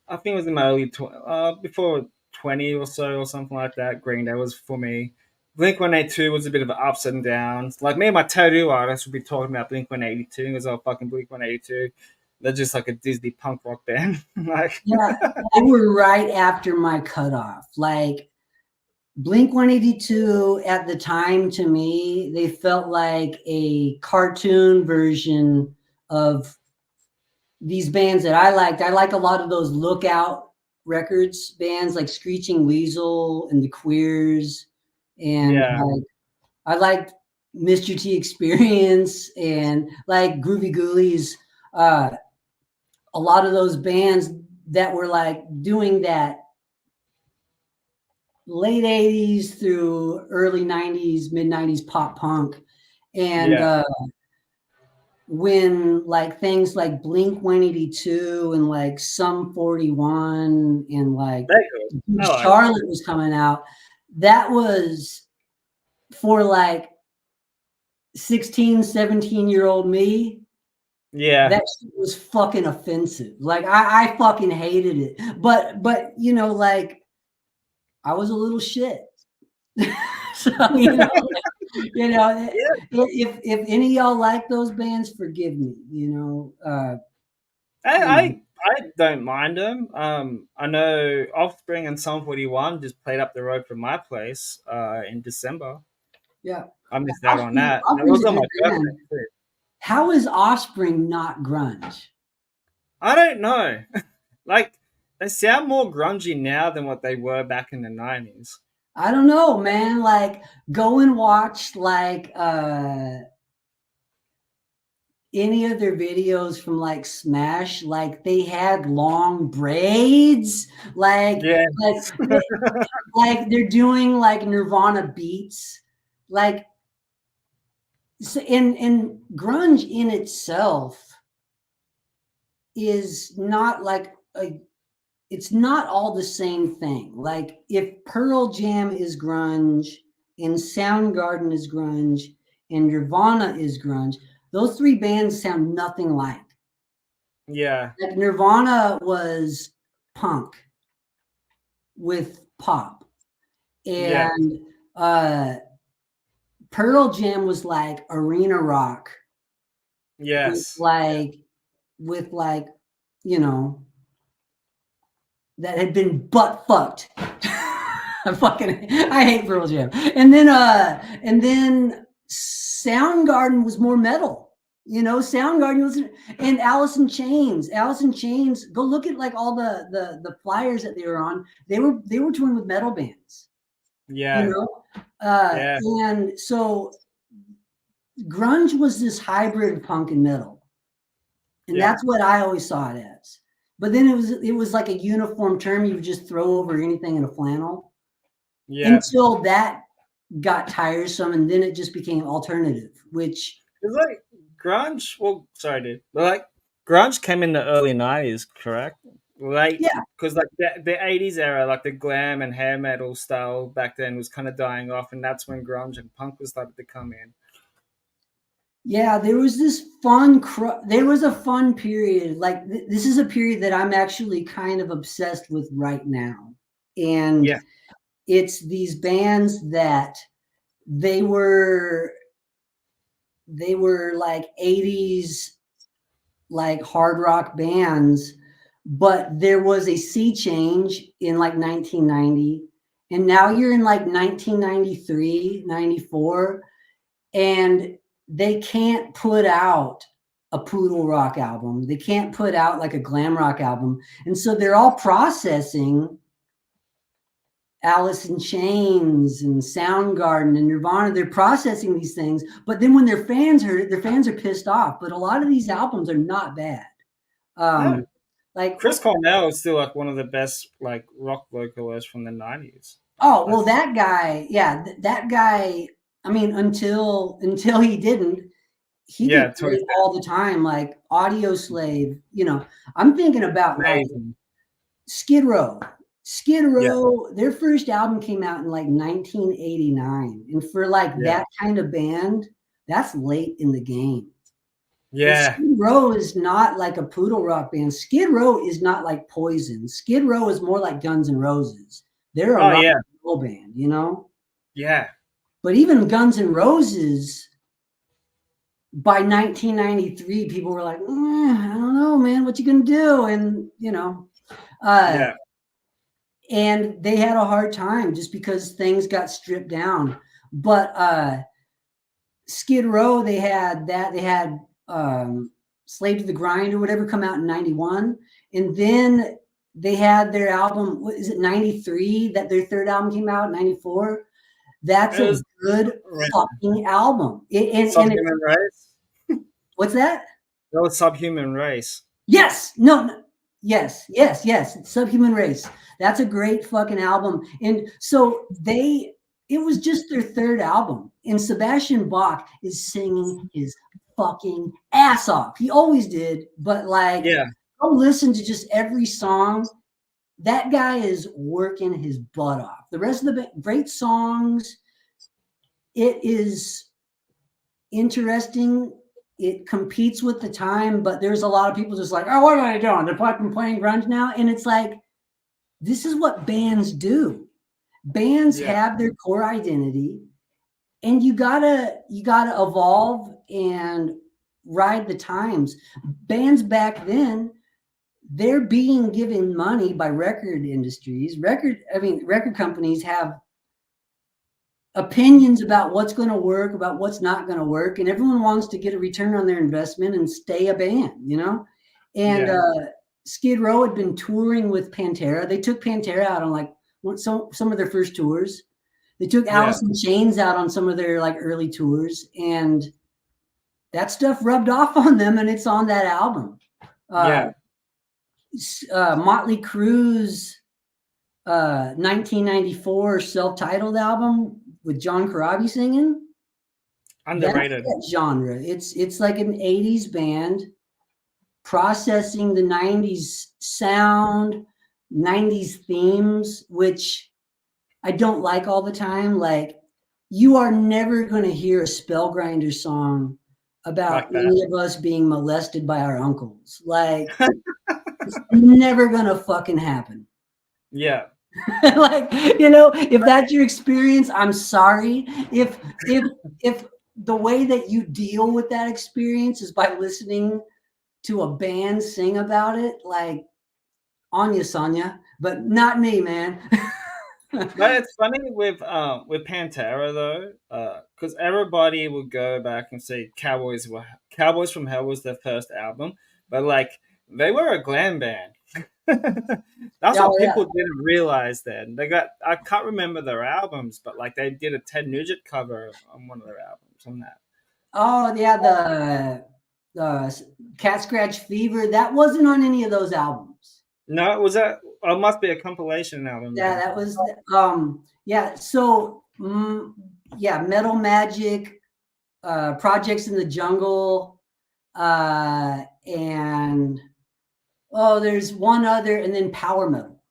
I think it was in my before 20 or so or something like that. Green Day was for me. Blink 182 was a bit of an ups and downs. Like me and my tattoo artist would be talking about Blink 182 because I fucking Blink 182. They're just like a Disney punk rock band. Like, yeah, they were right after my cutoff. Like Blink 182 at the time, to me, they felt like a cartoon version of these bands that I liked. I like a lot of those Lookout Records bands like Screeching Weasel and the Queers. And like, I liked Mr. T Experience and like Groovy Ghoulies. A lot of those bands that were like doing that late 80s through early 90s, mid 90s pop punk. And when like things like Blink 182 and like Sum 41 and like Charlotte was coming out, that was for like 16, 17-year-old me. yeah, that shit was fucking offensive. Like I fucking hated it. But you know, like I was a little shit. So you know, if any of y'all like those bands, forgive me. You know, I don't mind them. I know Offspring and Sum 41 just played up the road from my place in December. Yeah, I missed out on that. That Offspring's was a on my good birthday band. too. How is Offspring not grunge? I don't know. Like, they sound more grungy now than what they were back in the 90s. I don't know, man. Like, go and watch like any of their videos from like Smash. Like, they had long braids. Like, like they're doing like Nirvana beats. Like, so, and grunge in itself is not like it's not all the same thing. Like if Pearl Jam is grunge and Soundgarden is grunge and Nirvana is grunge, those three bands sound nothing like. Yeah. Like Nirvana was punk with pop. And Pearl Jam was like arena rock. Yes. With like you know, that had been butt fucked. I hate Pearl Jam. And then Soundgarden was more metal. You know, Soundgarden was, and Alice in Chains. Alice in Chains. Go look at like all the flyers that they were on. They were touring with metal bands. Yeah. You know, and so grunge was this hybrid of punk and metal, and that's what I always saw it as. But then it was like a uniform term you would just throw over anything in a flannel. Yeah. Until that got tiresome, and then it just became alternative, which it's like grunge. Well, sorry, dude. Like grunge came in the early 90s, correct? Like, yeah, because like the 80s era, like the glam and hair metal style back then was kind of dying off, and that's when grunge and punk was started to come in. Yeah, there was this there was a fun period. Like this is a period that I'm actually kind of obsessed with right now, and it's these bands that they were like 80s like hard rock bands, but there was a sea change in like 1990, and now you're in like 1993, 94, and they can't put out a poodle rock album. They can't put out like a glam rock album. And so they're all processing Alice in Chains and Soundgarden and Nirvana. They're processing these things, but then when their fans heard it, their fans are pissed off. But a lot of these albums are not bad. Like Chris Cornell is still like one of the best like rock vocalists from the 90s. Oh, well, that guy, that guy, I mean, until he didn't, he did it all the time, like Audio Slave, you know. I'm thinking about like Skid Row. Skid Row, their first album came out in like 1989. And for like that kind of band, that's late in the game. Yeah. Skid Row is not like a poodle rock band. Skid Row is not like Poison. Skid Row is more like Guns N' Roses. They're a rock and roll band, you know? Yeah. But even Guns N' Roses, by 1993, people were like, I don't know, man, what you gonna do? And, you know, and they had a hard time just because things got stripped down. But Skid Row, they had Slave to the Grind or whatever come out in 91. And then they had their album, what is it, 93, that their third album came out, 94. That's a good fucking album. Subhuman Race? What's that? That was Subhuman Race. Yes. Yes. Subhuman Race. That's a great fucking album. And so it was just their third album. And Sebastian Bach is singing his fucking ass off. He always did. But like, go listen to just every song. That guy is working his butt off. The rest of the great songs. It is interesting. It competes with the time, but there's a lot of people just like, oh, what are they doing? They're fucking playing grunge now. And it's like, this is what bands do. Bands have their core identity, and you gotta evolve and ride the times. Bands back then, they're being given money by record industries. Record companies have opinions about what's going to work, about what's not going to work, and everyone wants to get a return on their investment and stay a band, you know? And Skid Row had been touring with Pantera. They took Pantera out on like some of their first tours. They took Alice in Chains out on some of their like early tours, and that stuff rubbed off on them, and it's on that album. Motley Crue's 1994 self-titled album with John Corabi singing. Underrated. That genre. It's like an 80s band processing the 90s sound, 90s themes, which I don't like all the time. Like, you are never going to hear a Spellgrinder song about any of us being molested by our uncles. Like, it's never going to fucking happen. Yeah. Like, you know, if that's your experience, I'm sorry. If the way that you deal with that experience is by listening to a band sing about it, like on you, Sonya, but not me, man. But it's funny with Pantera though, because everybody would go back and say Cowboys from Hell was their first album, but like they were a glam band. That's Oh what yeah. people didn't realize then. I can't remember their albums, but like they did a Ted Nugent cover on one of their albums on that. Oh yeah, the Cat Scratch Fever. That wasn't on any of those albums. No, it was that. Oh, it must be a compilation album. Yeah, Then. that was yeah. So yeah, Metal Magic, Projects in the Jungle, and oh, there's one other, and then Power Metal.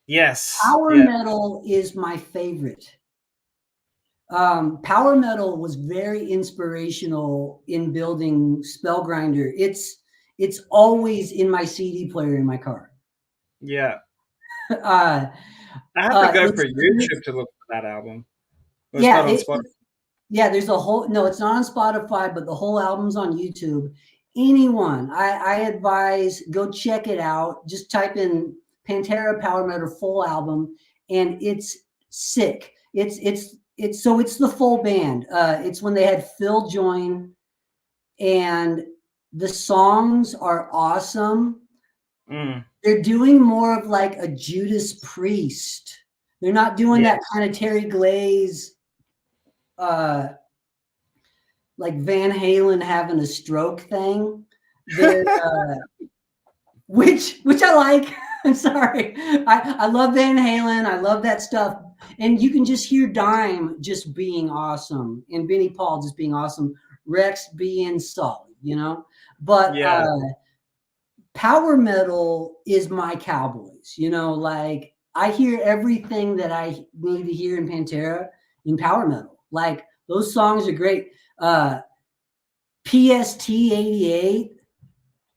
Yes. Power Yeah. Metal is my favorite. Power Metal was very inspirational in building Spellgrinder. It's always in my CD player in my car. Yeah. Uh, I have to go for YouTube to look for that album. It's yeah, not on Spotify. yeah, there's a whole no, it's not on Spotify, but the whole album's on YouTube. Anyone, I advise go check it out. Just type in Pantera Power Metal full album, and it's sick. It's so it's the full band. It's when they had Phil join, and the songs are awesome. They're doing more of like a Judas Priest. They're not doing that kind of Terry Glaze, like Van Halen having a stroke thing. They're, which I like. I'm sorry. I love Van Halen. I love that stuff. And you can just hear Dime just being awesome and Benny Paul just being awesome. Rex being solid, you know? But Power Metal is my Cowboys, you know, like I hear everything that I need to hear in Pantera in Power Metal. Like those songs are great. PST 88,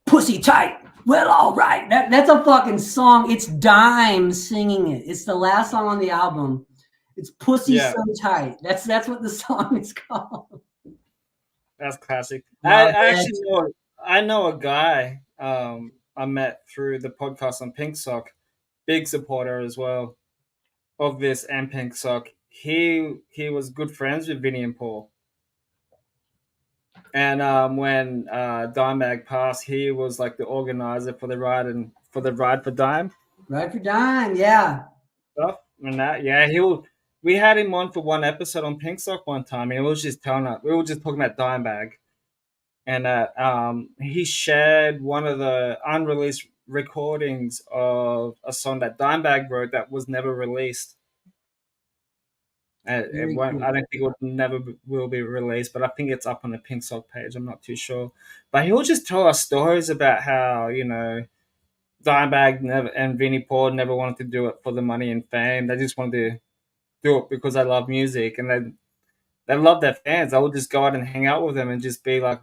Pussy Tight. Well, all right. That's a fucking song. It's Dime singing it. It's the last song on the album. It's Pussy So Tight. That's what the song is called. That's classic. I know a guy I met through the podcast on Pink Sock, big supporter as well of this and Pink Sock. He was good friends with Vinny and Paul. And when Dimebag passed, he was like the organizer for the ride for Dime. Ride for Dime, yeah. Stuff and that, yeah. We had him on for one episode on Pink Sock one time, and he was just telling us we were just talking about Dimebag, and that he shared one of the unreleased recordings of a song that Dimebag wrote that was never released. It won't. I don't think will be released, but I think it's up on the Pink Sock page. I'm not too sure, but he'll just tell us stories about how Dimebag and Vinnie Paul never wanted to do it for the money and fame. They just wanted to do it because they love music and they love their fans. They would just go out and hang out with them and just be like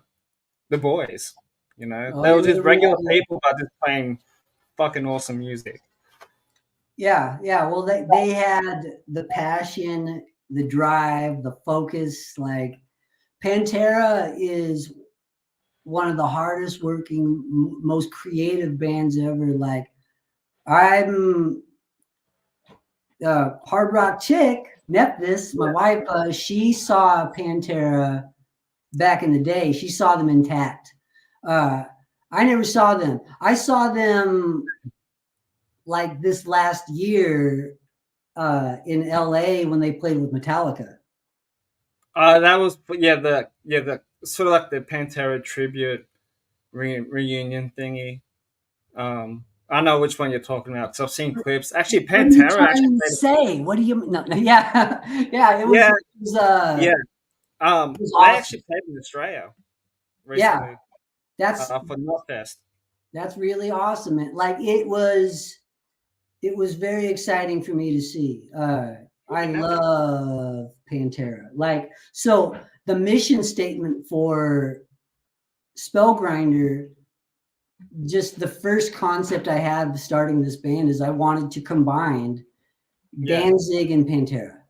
the boys. They were just regular people, but just playing fucking awesome music. Yeah. Well, they had the passion, the drive, the focus. Like Pantera is one of the hardest working, most creative bands ever. Like I'm Hard Rock Chick, Nephthys, my wife, she saw Pantera back in the day. She saw them intact. I never saw them. I saw them like this last year in LA when they played with Metallica. That was the sort of like the Pantera tribute reunion thingy. I know which one you're talking about because I've seen clips. Actually, Pantera actually say what do you no yeah it was they actually played in Australia recently. Yeah, that's for Northfest. That's really awesome. Like it was very exciting for me to see. I love Pantera. Like, so the mission statement for Spellgrinder, just the first concept I had starting this band is I wanted to combine Danzig and Pantera.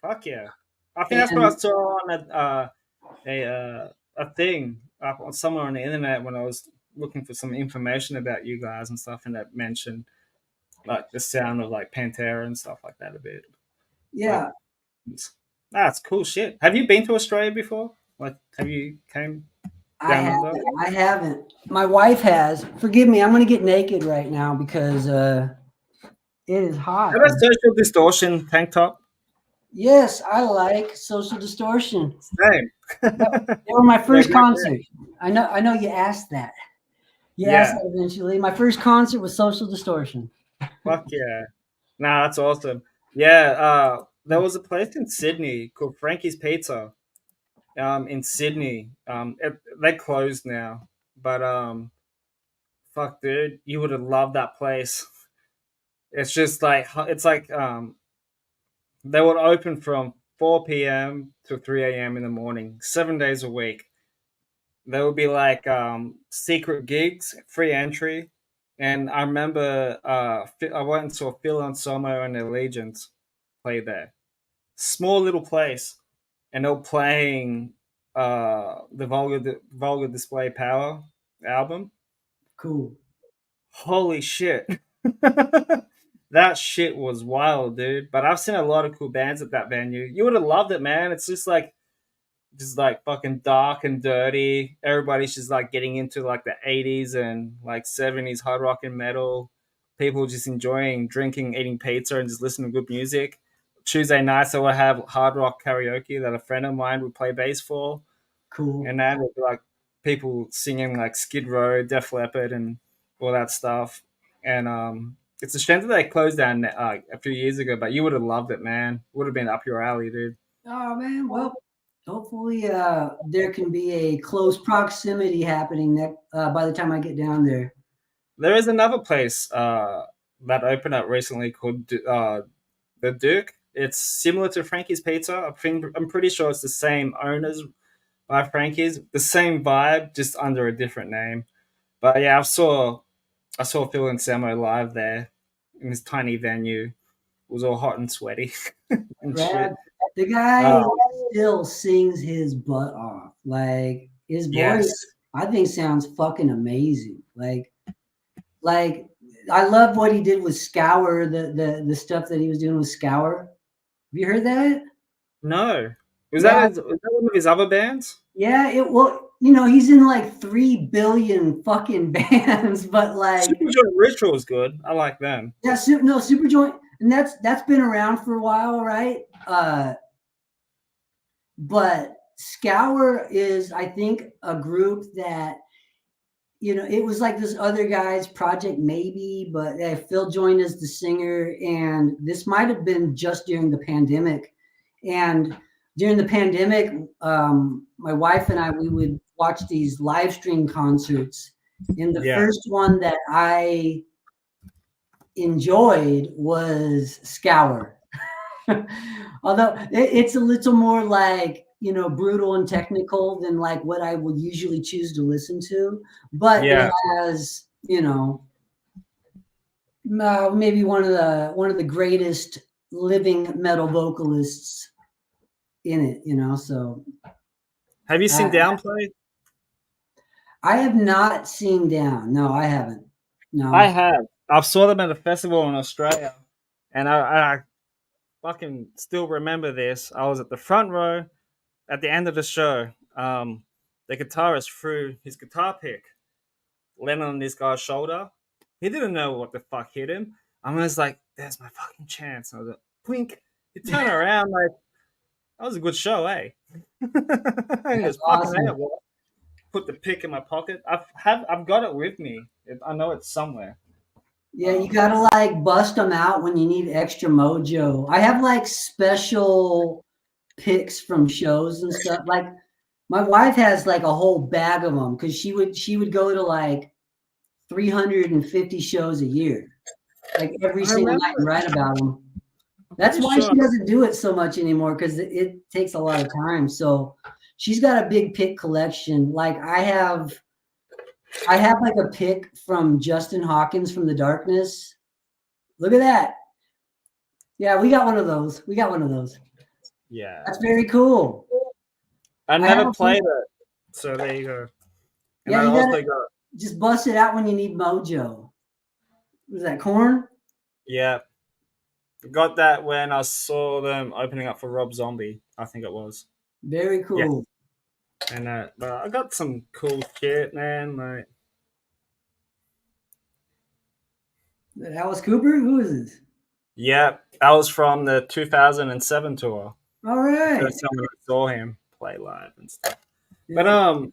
Fuck yeah. I think that's what I saw on a thing somewhere on the internet when I was looking for some information about you guys and stuff, and that mentioned like the sound of like Pantera and stuff like that a bit. Like, Yeah, that's cool shit. Have you been to Australia before? Like, have you came I down haven't. under? I haven't. My wife has. Forgive me. I'm going to get naked right now because it is hot. Have a social distortion tank top? Yes, I like Social Distortion. Same. They were my They're first great. concert. I know. I know. You asked that. You asked Yeah. that eventually. My first concert was Social Distortion. Fuck yeah. Nah, that's awesome. Yeah, there was a place in Sydney called Frankie's Pizza. In Sydney. They closed now. But fuck dude, you would have loved that place. It's just like they would open from 4 p.m. to 3 a.m. in the morning, 7 days a week. There would be like secret gigs, free entry. And I remember I went and saw Phil Anselmo and Allegiance play there. Small little place, and they were playing the Vulgar Display Power album. Cool. Holy shit. That shit was wild, dude. But I've seen a lot of cool bands at that venue. You would have loved it, man. It's just like fucking dark and dirty. Everybody's just like getting into like the 80s and like 70s hard rock and metal. People just enjoying drinking, eating pizza, and just listening to good music. Tuesday nights, I would have hard rock karaoke that a friend of mine would play bass for. Cool. And then it'd be like people singing like Skid Row, Def Leppard, and all that stuff. And it's a shame that they closed down a few years ago, but you would have loved it, man. Would have been up your alley, dude. Oh man. Well, hopefully there can be a close proximity happening by the time I get down there. There is another place that opened up recently called the Duke. It's similar to Frankie's Pizza. I'm pretty sure it's the same owners by Frankie's, the same vibe, just under a different name. But yeah, I saw Phil and Samo live there in this tiny venue. It was all hot and sweaty and shit. Brad, the guy Uh, still sings his butt off. Like his yes. voice, I think sounds fucking amazing. Like I love what he did with Scour, the stuff that he was doing with Scour. Have you heard that? No. Was Yeah, that one of his other bands? yeah. He's in like 3 billion fucking bands, but like, Superjoint Ritual is good. I like them. yeah, Superjoint, and that's been around for a while, right? But Scour is, I think, a group that it was like this other guy's project, maybe, but Phil joined as the singer, and this might have been just during the pandemic. And during the pandemic, my wife and I, we would watch these live stream concerts. And the first one that I enjoyed was Scour. Although it's a little more like, brutal and technical than like what I would usually choose to listen to. But it has, maybe one of the greatest living metal vocalists in it, so. Have you seen Downplay? I have not seen Down. No, I haven't. No. I have. I saw them at a festival in Australia, and I fucking still remember this. I was at the front row at the end of the show. The guitarist threw his guitar pick, landed on this guy's shoulder. He didn't know what the fuck hit him. I was like, "There's my fucking chance." And I was like, "Blink!" He turned around like, "That was a good show, eh?" And just fucking awesome. Put the pick in my pocket. I've got it with me. I know it's somewhere. Yeah, you gotta like bust them out when you need extra mojo. I have like special picks from shows and stuff. Like my wife has like a whole bag of them because she would go to like 350 shows a year, like every single night, and write about them. That's why she doesn't do it so much anymore, because it takes a lot of time. So she's got a big pick collection. Like I have like a pick from Justin Hawkins from The Darkness. Look at that. Yeah, we got one of those. Yeah. That's very cool. I never played it. So there you go. And yeah, I also got Just bust it out when you need mojo. Was that Corn? Yeah, got that when I saw them opening up for Rob Zombie. I think it was. Very Yeah, cool. and but I got some cool shit, man. Like, Alice Cooper? Who is this? yeah, that was from the 2007 tour. All The right. first time when I saw him play live and stuff. But Yeah.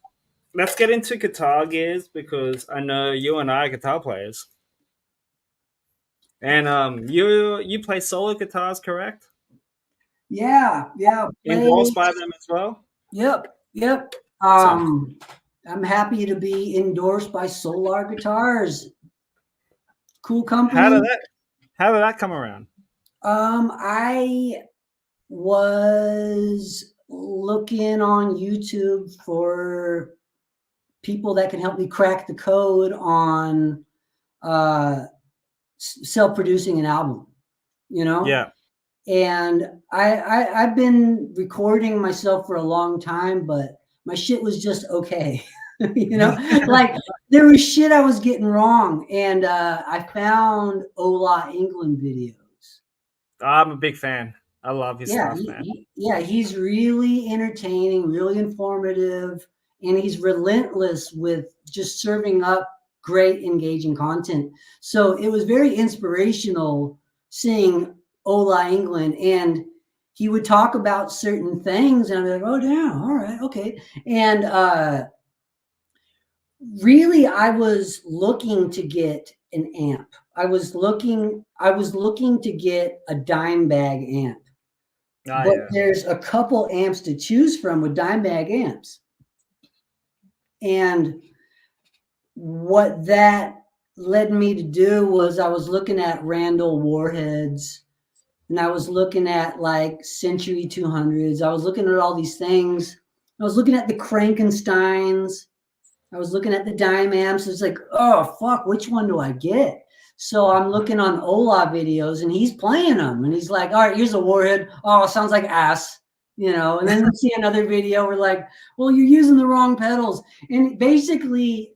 let's get into guitar gears because I know you and I are guitar players, and you play solo guitars, correct? Yeah. Yeah. Endorsed Play. by them as well. Yep. Yep. Awesome. I'm happy to be endorsed by Solar Guitars. Cool How company. did that come around? I was looking on YouTube for people that can help me crack the code on self-producing an album, you know? Yeah. And I've been recording myself for a long time, but my shit was just okay. You know, like there was shit I was getting wrong. And I found Ola England videos. I'm a big fan. I love his Yeah, stuff, man. he's really entertaining, really informative, and he's relentless with just serving up great, engaging content. So it was very inspirational seeing Ola England, and he would talk about certain things, and I'd be like, "Oh, damn, all right, okay." And really, I was looking to get an amp. I was looking to get a Dimebag amp. Oh But yeah. there's a couple amps to choose from with Dimebag amps. And what that led me to do was I was looking at Randall Warheads, and I was looking at like Century 200s. I was looking at all these things. I was looking at the Frankensteins. I was looking at the Dime amps. It's like, oh, fuck, which one do I get? So I'm looking on Ola videos, and he's playing them. And he's like, all right, here's a Warhead. Oh, sounds like ass. You know, and then we see another video. We're like, well, you're using the wrong pedals. And basically,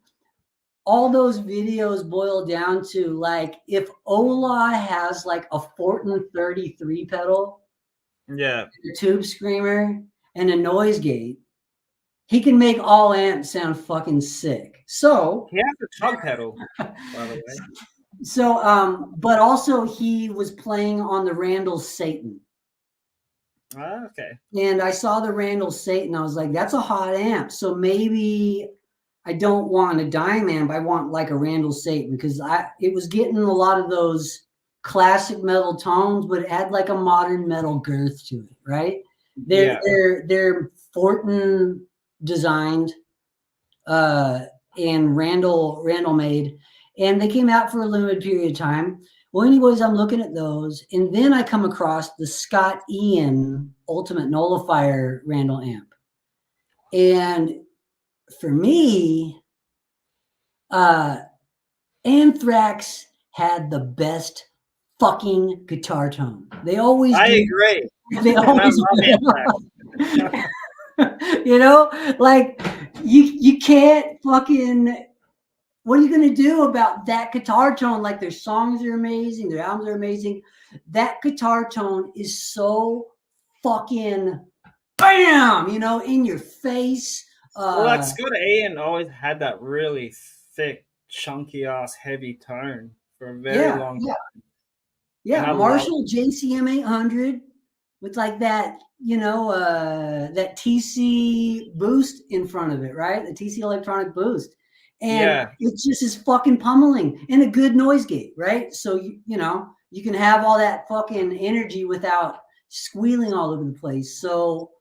all those videos boil down to like, if Ola has like a Fortin 33 pedal, Yeah. a tube screamer, and a noise gate, he can make all amps sound fucking sick. So He has a chug pedal, by the way. So, but also he was playing on the Randall Satan. Ah, okay. And I saw the Randall Satan. I was like, that's a hot amp. So maybe I don't want a dime amp. I want like a Randall Satan because it was getting a lot of those classic metal tones, but it had like a modern metal girth to it, right? They're Fortin designed and Randall made, and they came out for a limited period of time. Well, anyways, I'm looking at those, and then I come across the Scott Ian Ultimate Nullifier Randall amp. And for me, Anthrax had the best fucking guitar tone. They always I do. agree. They always you know, like you can't fucking, what are you going to do about that guitar tone? Like their songs are amazing, their albums are amazing. That guitar tone is so fucking bam, you know, in your face. Well, that's good. Ian always had that really thick, chunky ass, heavy tone for a very long time. Yeah, Marshall JCM 800 with like that, you know, that TC boost in front of it, right? The TC electronic boost. And it's just as fucking pummeling and a good noise gate, right? So, you know, you can have all that fucking energy without squealing all over the place. So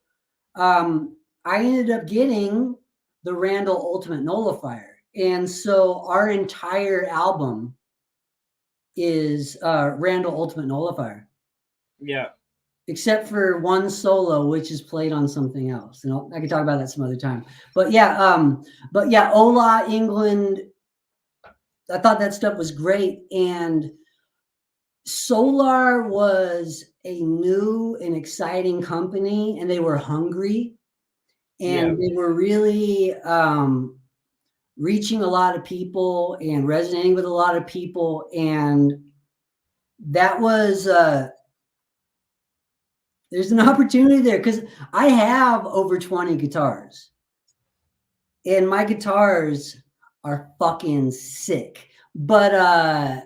I ended up getting the Randall Ultimate Nullifier. And so our entire album is Randall Ultimate Nullifier. Yeah. Except for one solo, which is played on something else. And I can talk about that some other time. But yeah, Ola England, I thought that stuff was great. And Solar was a new and exciting company, and they were hungry. And they were really reaching a lot of people and resonating with a lot of people. And that was, there's an opportunity there because I have over 20 guitars. And my guitars are fucking sick. But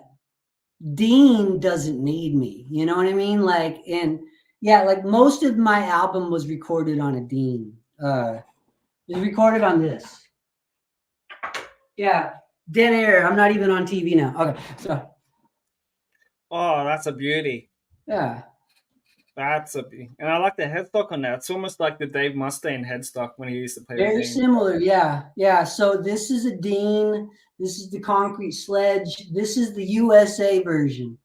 Dean doesn't need me. You know what I mean? Like, and yeah, like most of my album was recorded on a Dean. It was recorded on this. Yeah, dead air. I'm not even on TV now. Okay, so. Oh, that's a beauty. Yeah. That's a beauty. And I like the headstock on that. It's almost like the Dave Mustaine headstock when he used to play Very with Dean. similar, yeah. So this is a Dean. This is the Concrete Sledge. This is the USA version.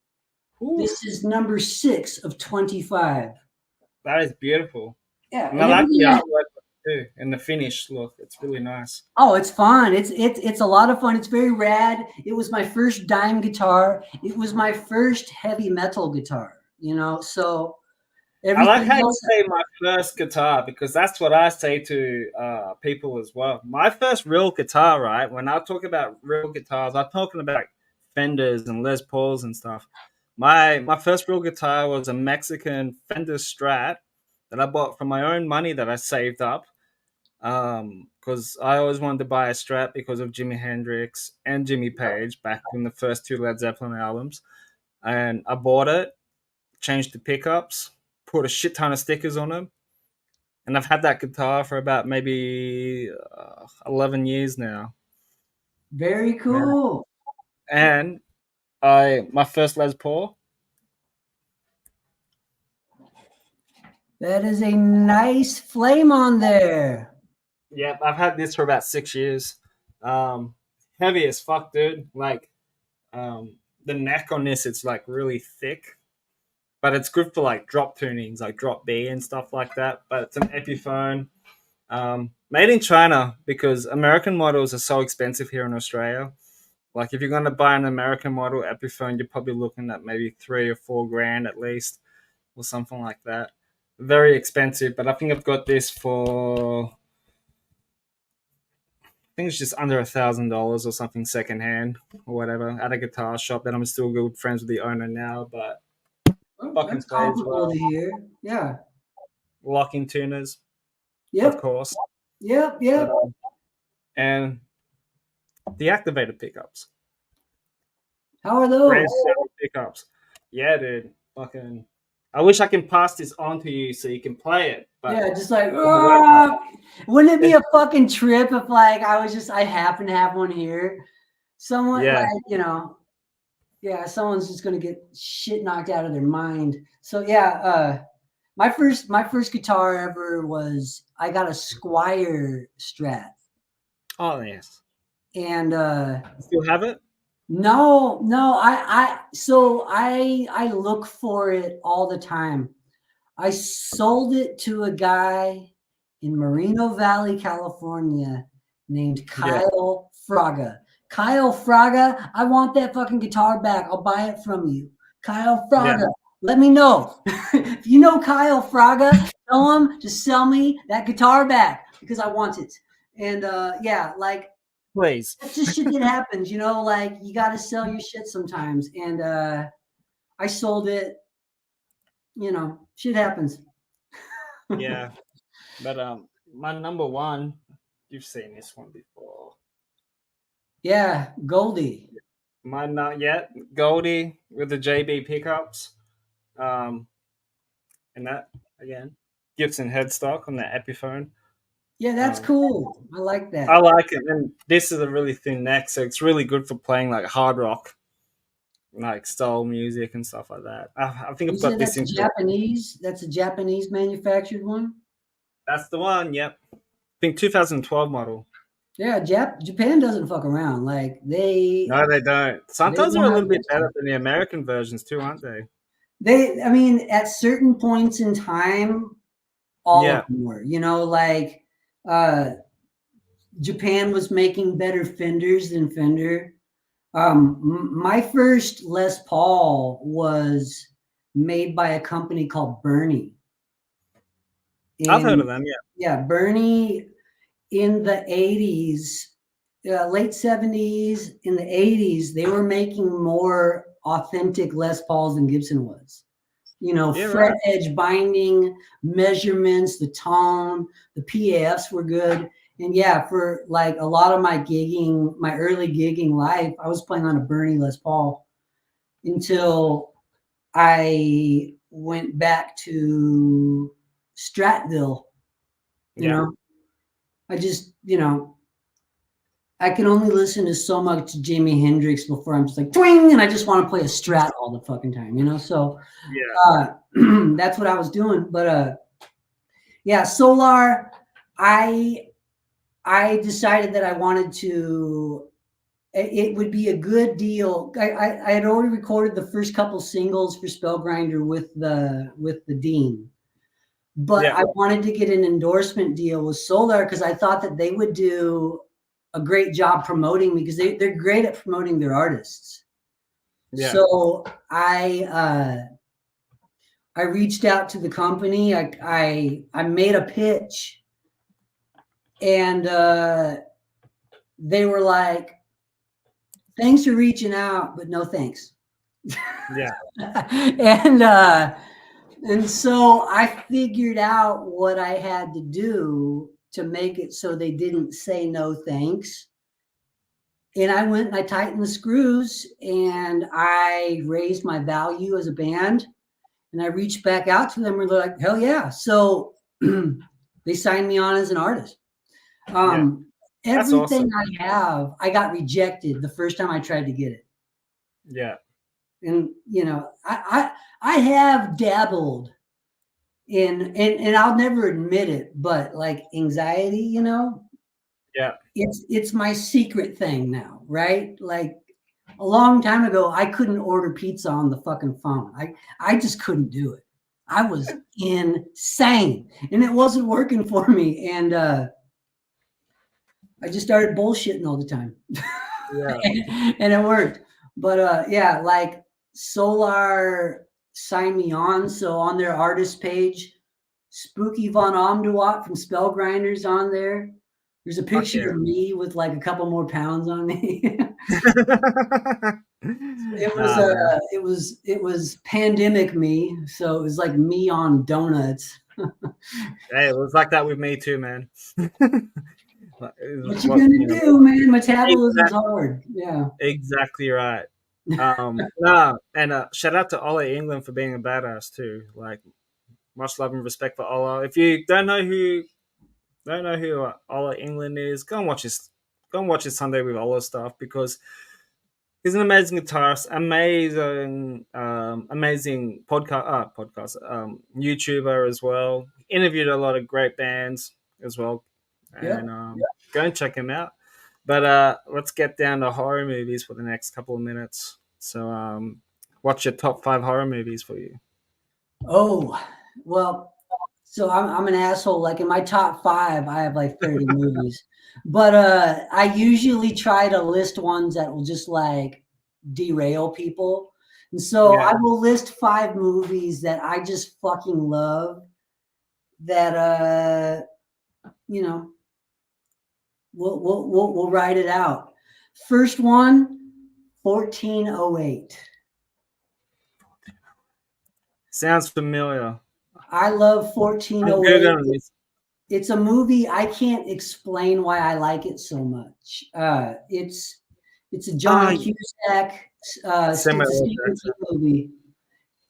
Ooh. This is number 6 of 25. That is beautiful. Yeah, and I like the artwork too, and the finish look. It's really nice. Oh, it's fun. It's a lot of fun. It's very rad. It was my first dime guitar. It was my first heavy metal guitar. You know, so. I like how you say my first guitar because that's what I say to people as well. My first real guitar, right? When I talk about real guitars, I'm talking about Fenders and Les Pauls and stuff. My first real guitar was a Mexican Fender Strat that I bought from my own money that I saved up because I always wanted to buy a Strat because of Jimi Hendrix and Jimmy Page back in the first 2 Led Zeppelin albums. And I bought it, changed the pickups, put a shit ton of stickers on them, and I've had that guitar for about maybe 11 years now. Very cool. Yeah. And my first Les Paul. That is a nice flame on there. Yeah, I've had this for about 6 years. Heavy as fuck, dude. Like the neck on this, it's like really thick. But it's good for like drop tunings, like drop B and stuff like that. But it's an Epiphone, made in China because American models are so expensive here in Australia. Like if you're going to buy an American model Epiphone, you're probably looking at maybe $3 or $4 grand at least, or something like that. Very expensive, but I think I've got this for, I think it's just under $1,000 or something secondhand or whatever at a guitar shop that I'm still good friends with the owner now, but. That's comparable to here. Yeah. Locking tuners. Yep. Of course. Yep. And deactivated pickups. How are those? Brand new pickups. Yeah, dude. Fucking. I wish I can pass this on to you so you can play it. But yeah, just like, wouldn't it be a fucking trip if like I happen to have one here? Someone like, you know. Yeah, someone's just gonna get shit knocked out of their mind. So yeah, my first guitar ever was I got a Squier Strat. Oh yes. And you still have it? No, I look for it all the time. I sold it to a guy in Moreno Valley, California, named Kyle Fraga. Kyle Fraga, I want that fucking guitar back. I'll buy it from you. Kyle Fraga, let me know. If you know Kyle Fraga, tell him to sell me that guitar back because I want it. And like, please. It's just shit that happens, you know, like you got to sell your shit sometimes. And I sold it, you know, shit happens. Yeah. But my number one, you've seen this one before. Yeah, Goldie. Mine not yet. Goldie with the JB pickups. And that, again, Gibson headstock on the Epiphone. Yeah, that's cool. I like that. I like it. And this is a really thin neck, so it's really good for playing like hard rock, like style music and stuff like that. I think I've got this in Japanese. That's a Japanese manufactured one. That's the one. Yep. I think 2012 model. Yeah, Japan doesn't fuck around. Like they. No, they don't. Sometimes they're a little bit better than the American versions too, aren't they? I mean, at certain points in time, all of them were. You know, like Japan was making better Fenders than Fender. My first Les Paul was made by a company called Bernie. I've heard of them, Yeah, Bernie in the 80s late 70s, in the 80s, they were making more authentic Les Pauls than Gibson was. Yeah, Fret right. edge binding, measurements, the tone, the PAFs were good. And yeah, for like a lot of my early gigging life, I was playing on a Bernie Les Paul until I went back to Stratville. I just, I can only listen to so much Jimi Hendrix before I'm just like twing, and I just want to play a Strat all the fucking time, So that's what I was doing. But yeah, Solar. I decided that I wanted to. It would be a good deal. I had already recorded the first couple singles for Spellgrinder with the Dean, but I wanted to get an endorsement deal with Solar because I thought that they would do a great job promoting me because they're great at promoting their artists. Yeah. So I reached out to the company. I made a pitch, and they were like, "Thanks for reaching out, but no thanks." Yeah. And so I figured out what I had to do to make it so they didn't say no thanks. And I went and I tightened the screws and I raised my value as a band. And I reached back out to them and they're like, hell yeah. So they signed me on as an artist. Everything awesome. I got rejected the first time I tried to get it. Yeah. And, I have dabbled in, and I'll never admit it, but like anxiety, Yeah. It's my secret thing now, right? Like a long time ago, I couldn't order pizza on the fucking phone. I just couldn't do it. I was insane and it wasn't working for me. And I just started bullshitting all the time. Yeah. and it worked. But yeah, like Solar signed me on. So on their artist page, Spooky Von Amduat from Spellgrinder's on there. There's a picture of me with like a couple more pounds on me. It was pandemic me, so it was like me on donuts. Hey, it was like that with me too, man. What you gonna do, man? Metabolism's hard. Yeah, exactly right. And shout out to Ollie England for being a badass too. Like, much love and respect for Ola. If you don't know who Ola England is, go and watch his Sunday with Ola stuff because he's an amazing guitarist, amazing podcast, YouTuber as well. Interviewed a lot of great bands as well, and go and check him out. But let's get down to horror movies for the next couple of minutes. So, what's your top 5 horror movies for you? Oh, well, so I'm an asshole. Like in my top 5, I have like 30 movies, but I usually try to list ones that will just like derail people. And so I will list 5 movies that I just fucking love that we'll write it out. First one, 1408. Sounds familiar. I love 1408. It's a movie I can't explain why I like it so much. It's a John Cusack movie.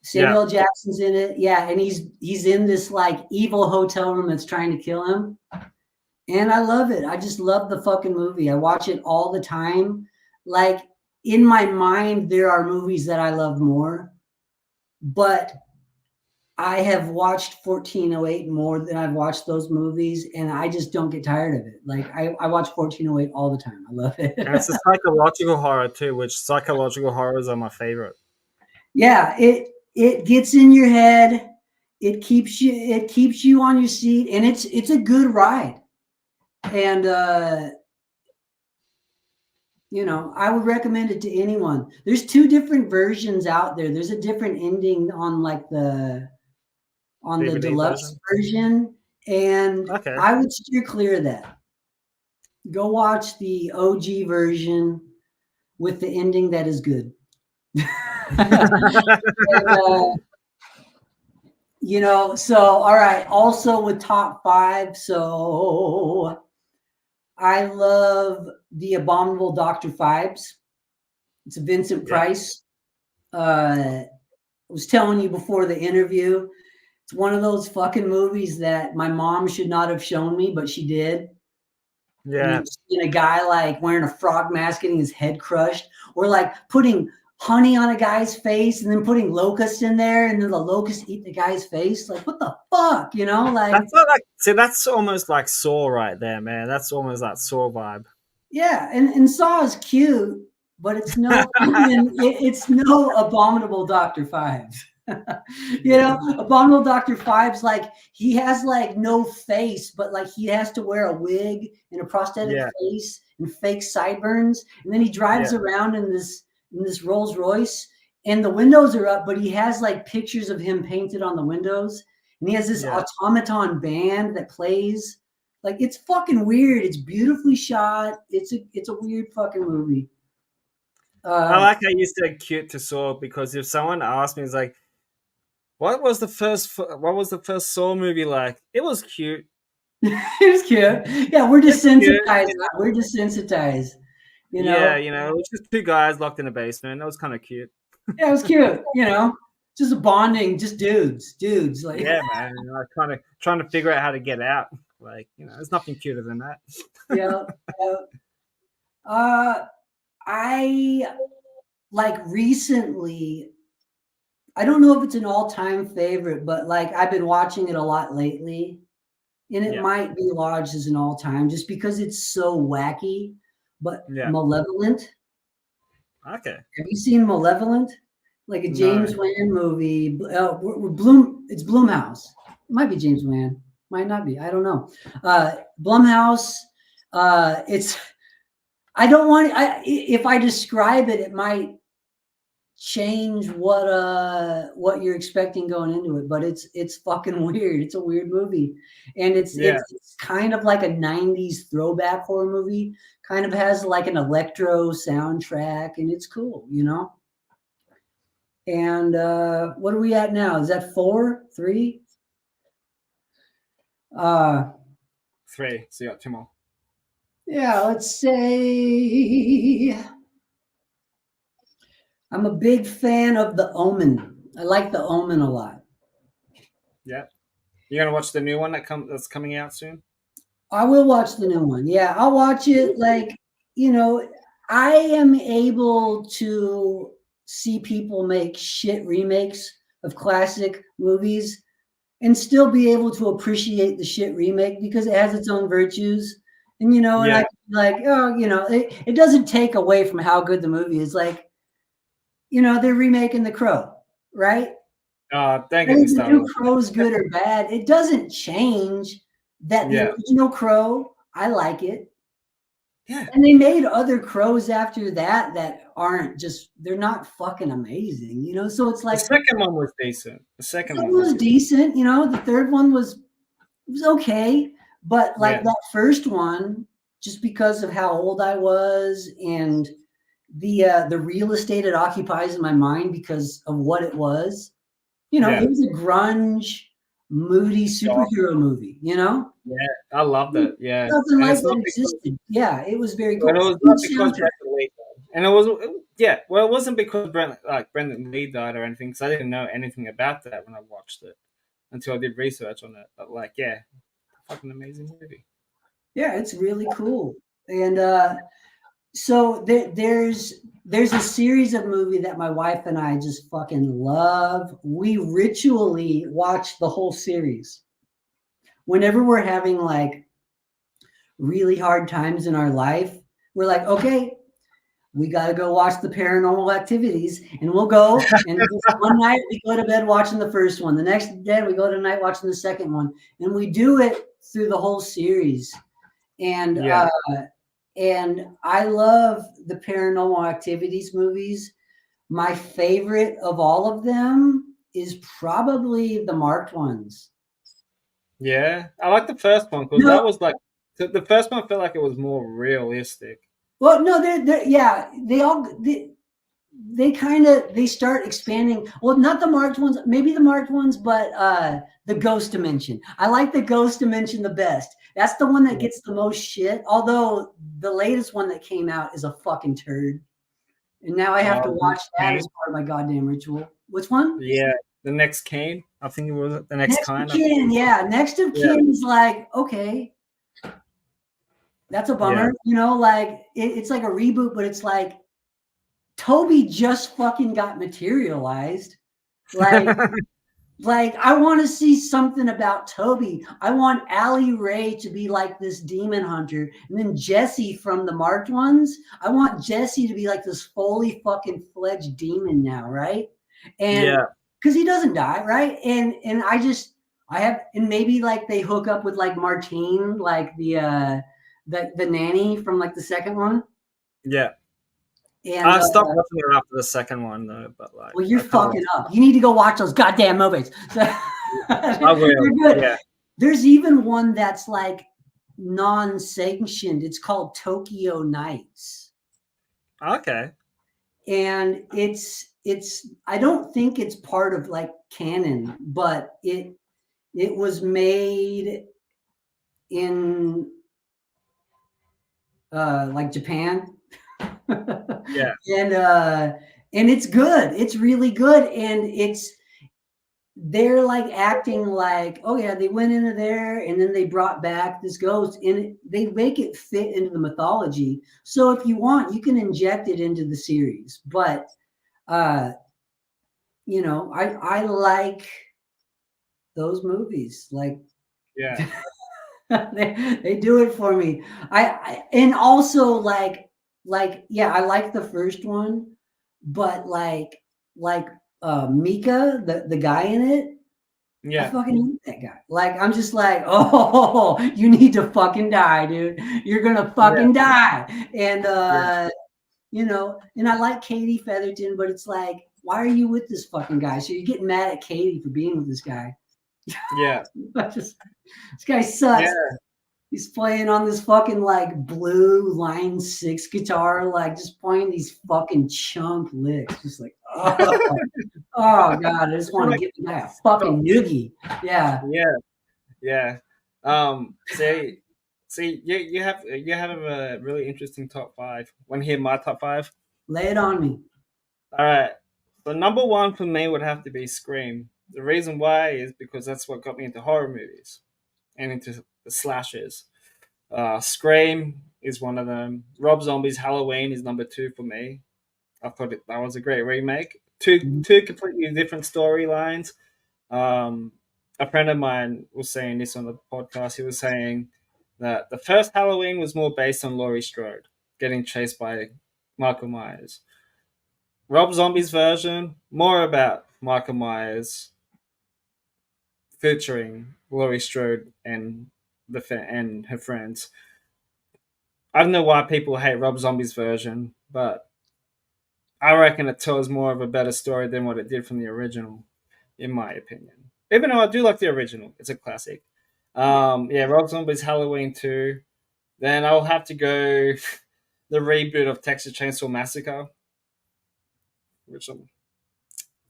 Samuel Jackson's in it. Yeah, and he's in this like evil hotel room that's trying to kill him. And I love it. I just love the fucking movie. I watch it all the time. Like in my mind, there are movies that I love more, but I have watched 1408 more than I've watched those movies, and I just don't get tired of it. Like I watch 1408 all the time. I love it. And it's a psychological horror too, which psychological horrors are my favorite. Yeah, it gets in your head. It keeps you on your seat, and it's a good ride. And I would recommend it to anyone. There's 2 different versions out there. There's a different ending on like the deluxe version, and I would steer clear of that. Go watch the OG version with the ending that is good. And, so all right. Also with top 5, so I love the Abominable Dr. Phibes. It's a Vincent Price. I was telling you before the interview, it's one of those fucking movies that my mom should not have shown me, but she did. Yeah. And a guy like wearing a frog mask, getting his head crushed, or like putting honey on a guy's face and then putting locusts in there, and then the locusts eat the guy's face. Like, what the fuck, Like, that's not like, see, that's almost like Saw right there, man. That's almost like Saw vibe. Yeah, and Saw is cute, but it's no, it's no Abominable Dr. Phibes. Abominable Dr. Phibes, like he has like no face, but like he has to wear a wig and a prosthetic face and fake sideburns, and then he drives around in this Rolls Royce, and the windows are up, but he has like pictures of him painted on the windows, and he has this automaton band that plays. Like, it's fucking weird. It's beautifully shot. It's a weird fucking movie. I like how you said cute to Saw, because if someone asked me, it's like, what was the first Saw movie like? It was cute. It was cute. Yeah, we're desensitized. We're desensitized. Yeah, it was just two guys locked in a basement. That was kind of cute. Yeah, it was cute. Just a bonding, just dudes. Like, yeah, man. Kind of trying to figure out how to get out. Like, there's nothing cuter than that. Yeah. I like recently, I don't know if it's an all-time favorite, but like I've been watching it a lot lately, and it might be lodged as an all-time just because it's so wacky. But Malevolent. Okay. Have you seen Malevolent? Like a James Wan movie. It's Blumhouse. It might be James Wan. Might not be. I don't know. Blumhouse. It's. I don't want. If I describe it, it might change what you're expecting going into it. But it's fucking weird. It's a weird movie, and it's kind of like a '90s throwback horror movie. Kind of has like an electro soundtrack, and it's cool, And what are we at now? Is that 4, 3? 3. So you got 2 more. Yeah, let's say I'm a big fan of The Omen. I like The Omen a lot. Yeah. You gonna watch the new one that's coming out soon? I will watch the new one. Yeah, I'll watch it. Like, I am able to see people make shit remakes of classic movies and still be able to appreciate the shit remake because it has its own virtues. And, and I like, it doesn't take away from how good the movie is. Like, they're remaking The Crow, right? Thank you. The new Crow's good or bad. It doesn't change that the original Crow, I like it. Yeah. And they made other Crows after that aren't just, they're not fucking amazing, So it's like the second one was decent. The second one was decent, The third one was okay, but like that first one, just because of how old I was and the real estate it occupies in my mind because of what it was, it was a grunge, moody superhero movie, Yeah, I loved it. Yeah, nothing like that existed. Yeah, it was very cool. And it was not because Brendan Lee died. And it was, it wasn't because Brendan Lee died or anything, because I didn't know anything about that when I watched it until I did research on it. But fucking amazing movie. Yeah, it's really cool. And so there's a series of movie that my wife and I just fucking love. We ritually watch the whole series. Whenever we're having like really hard times in our life, we're like, okay, we got to go watch the Paranormal Activities, and we'll go. And one night we go to bed watching the first one. The next day we go to night watching the second one, and we do it through the whole series. And and I love the Paranormal Activities movies. My favorite of all of them is probably the marked ones. Yeah, I like the first one because that was like So the first one felt like it was more realistic. Well, no, yeah, they kind of they start expanding. Well, not the marked ones, maybe the marked ones, but the ghost dimension. I like the ghost dimension the best. That's the one that gets the most shit. Although the latest one that came out is a fucking turd, and now I have to watch that as part of my goddamn ritual. Which one? Yeah, the next Kane. I think it was the next kind. Next of kin, yeah. Next of kin is like, okay, that's a bummer. You know, like it's like a reboot, but it's like Toby just fucking got materialized. Like, like I want to see something about Toby. I want Allie Ray to be like this demon hunter, and then Jesse from the marked ones. I want Jesse to be like this fully fucking fledged demon now, right? And because he doesn't die, right? And I have, and maybe like they hook up with like Martine, like the nanny from like the second one. Yeah. And I stopped watching it after the second one though, but like, well, you're fucking up. You need to go watch those goddamn movies. I will. Yeah. There's even one that's like non-sanctioned. It's called Tokyo Nights. Okay. And it's I don't think it's part of like canon, but it was made in like Japan. Yeah. And it's good. It's really good. And they're like acting like, oh yeah, they went into there and then they brought back this ghost, and they make it fit into the mythology. So if you want, you can inject it into the series. But you know, I like those movies. Like, yeah, they do it for me. And also like yeah, I like the first one, but like Mika, the guy in it, yeah, I fucking hate that guy. Like, I'm just like, oh, you need to fucking die, dude. You're gonna fucking die. And you know, and I like Katie Featherton, but it's like, why are you with this fucking guy? So you're getting mad at Katie for being with this guy. Yeah. This guy sucks. Yeah. He's playing on this fucking like blue line 6 guitar, like just playing these fucking chump licks. Just like, oh, oh god, I just want to give the guy a fucking noogie. Yeah. Yeah. See, you have a really interesting top 5. Want to hear my top 5? Lay it on me. All right. So number 1 for me would have to be Scream. The reason why is because that's what got me into horror movies and into the slashers. Scream is one of them. Rob Zombie's Halloween is number 2 for me. I thought that was a great remake. Two completely different storylines. A friend of mine was saying this on the podcast. He was saying that the first Halloween was more based on Laurie Strode getting chased by Michael Myers. Rob Zombie's version, more about Michael Myers featuring Laurie Strode and and her friends. I don't know why people hate Rob Zombie's version, but I reckon it tells more of a better story than what it did from the original, in my opinion. Even though I do like the original, it's a classic. Yeah, Rob Zombie's Halloween 2. Then I'll have to go the reboot of Texas Chainsaw Massacre, which I'm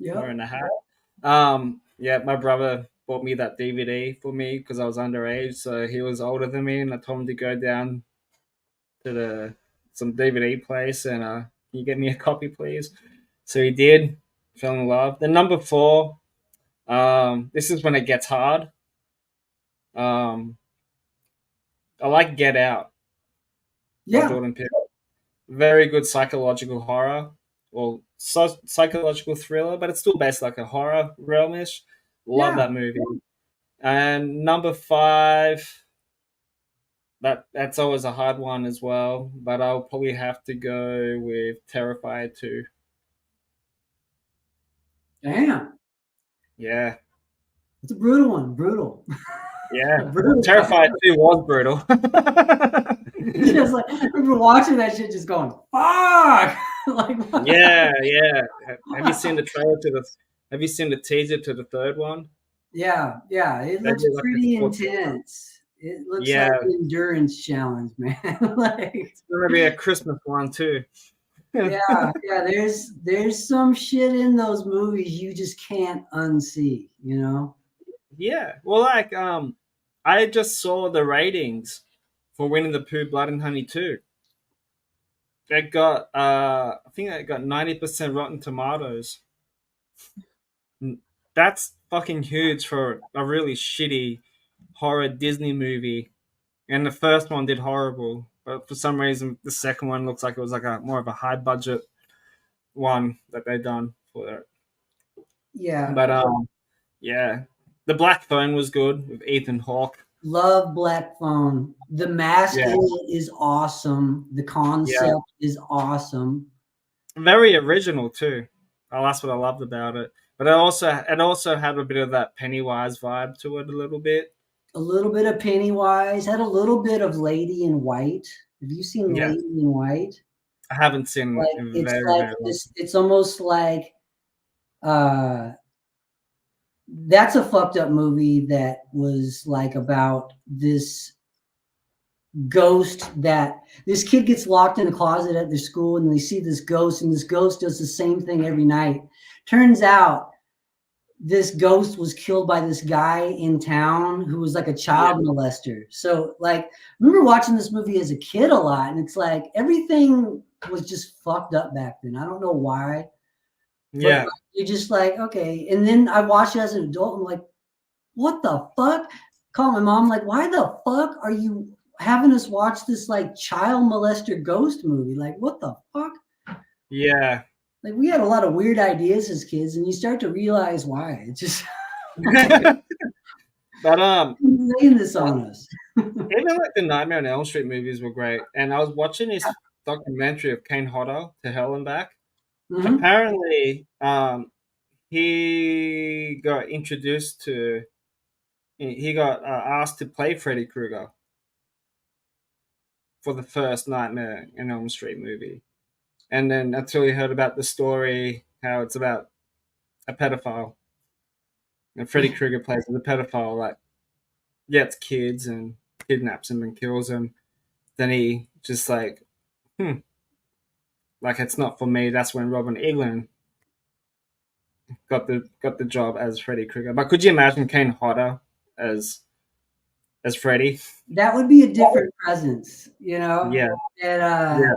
wearing a hat. Yeah, my brother bought me that DVD for me because I was underage, so he was older than me, and I told him to go down to some DVD place and can you get me a copy, please? So he did. Fell in love. Then number 4, this is when it gets hard. I like Get Out. Yeah. Jordan Peele. Very good psychological horror. Well, psychological thriller, but it's still based like a horror realmish. Love that movie. And number 5, that's always a hard one as well, but I'll probably have to go with Terrifier 2. Damn. Yeah. It's a brutal one. Brutal. Yeah. Terrifier 2 was brutal. Just like, I remember watching that shit just going, fuck! Like, yeah. Have you seen the trailer have you seen the teaser to the third one? Yeah. It looks pretty intense. It looks like Yeah, an endurance challenge, man. Like, it's gonna be a Christmas one too. yeah, there's some shit in those movies you just can't unsee, you know? Yeah. Well, like I just saw the ratings for Winnie the Pooh Blood and Honey 2. It got I think it got 90% Rotten Tomatoes. That's fucking huge for a really shitty horror Disney movie. And the first one did horrible, but for some reason the second one looks like it was like a more of a high budget one that they done for it. Yeah. But yeah, the Black Phone was good with Ethan Hawke. Love Black Phone. The mask Yeah, in it is awesome. The yeah, concept is awesome. very original too. Oh, that's what I loved about it. But it also had a bit of that Pennywise vibe to it a little bit. A little bit of Pennywise, had a little bit of Lady in White. Have you seen Yeah, Lady in White? I haven't seen Like, in it's very like very long. this, it's almost like uh that's a fucked up movie that was like about this ghost that this kid gets locked in a closet at their school and they see this ghost, and this ghost does the same thing every night. Turns out this ghost was killed by this guy in town who was like a Yeah, child molester. So, like, I remember watching this movie as a kid a lot, and it's like everything was just fucked up back then. I don't know why, but yeah, you're just like, okay. And then I watched it as an adult, and I'm like, what the fuck? Call my mom, like, why the fuck are you having us watch this like child molester ghost movie? Like, what the fuck? yeah. Like, we had a lot of weird ideas as kids, and you start to realize why. It's just But laying this on us. even like the Nightmare on Elm Street movies were great. And I was watching this documentary of Kane Hodder, To Hell and Back. Mhm. Apparently, he got introduced to he got asked to play Freddy Krueger for the first Nightmare on Elm Street movie, and then until he heard about the story, how it's about a pedophile, and Freddy Krueger plays as a pedophile, like gets kids and kidnaps them and kills them. Then he just like, hmm, like it's not for me. That's when Robin Englund got the job as Freddy Krueger. But could you imagine Kane Hodder as Freddy? That would be a different presence, you know? Yeah, And yeah,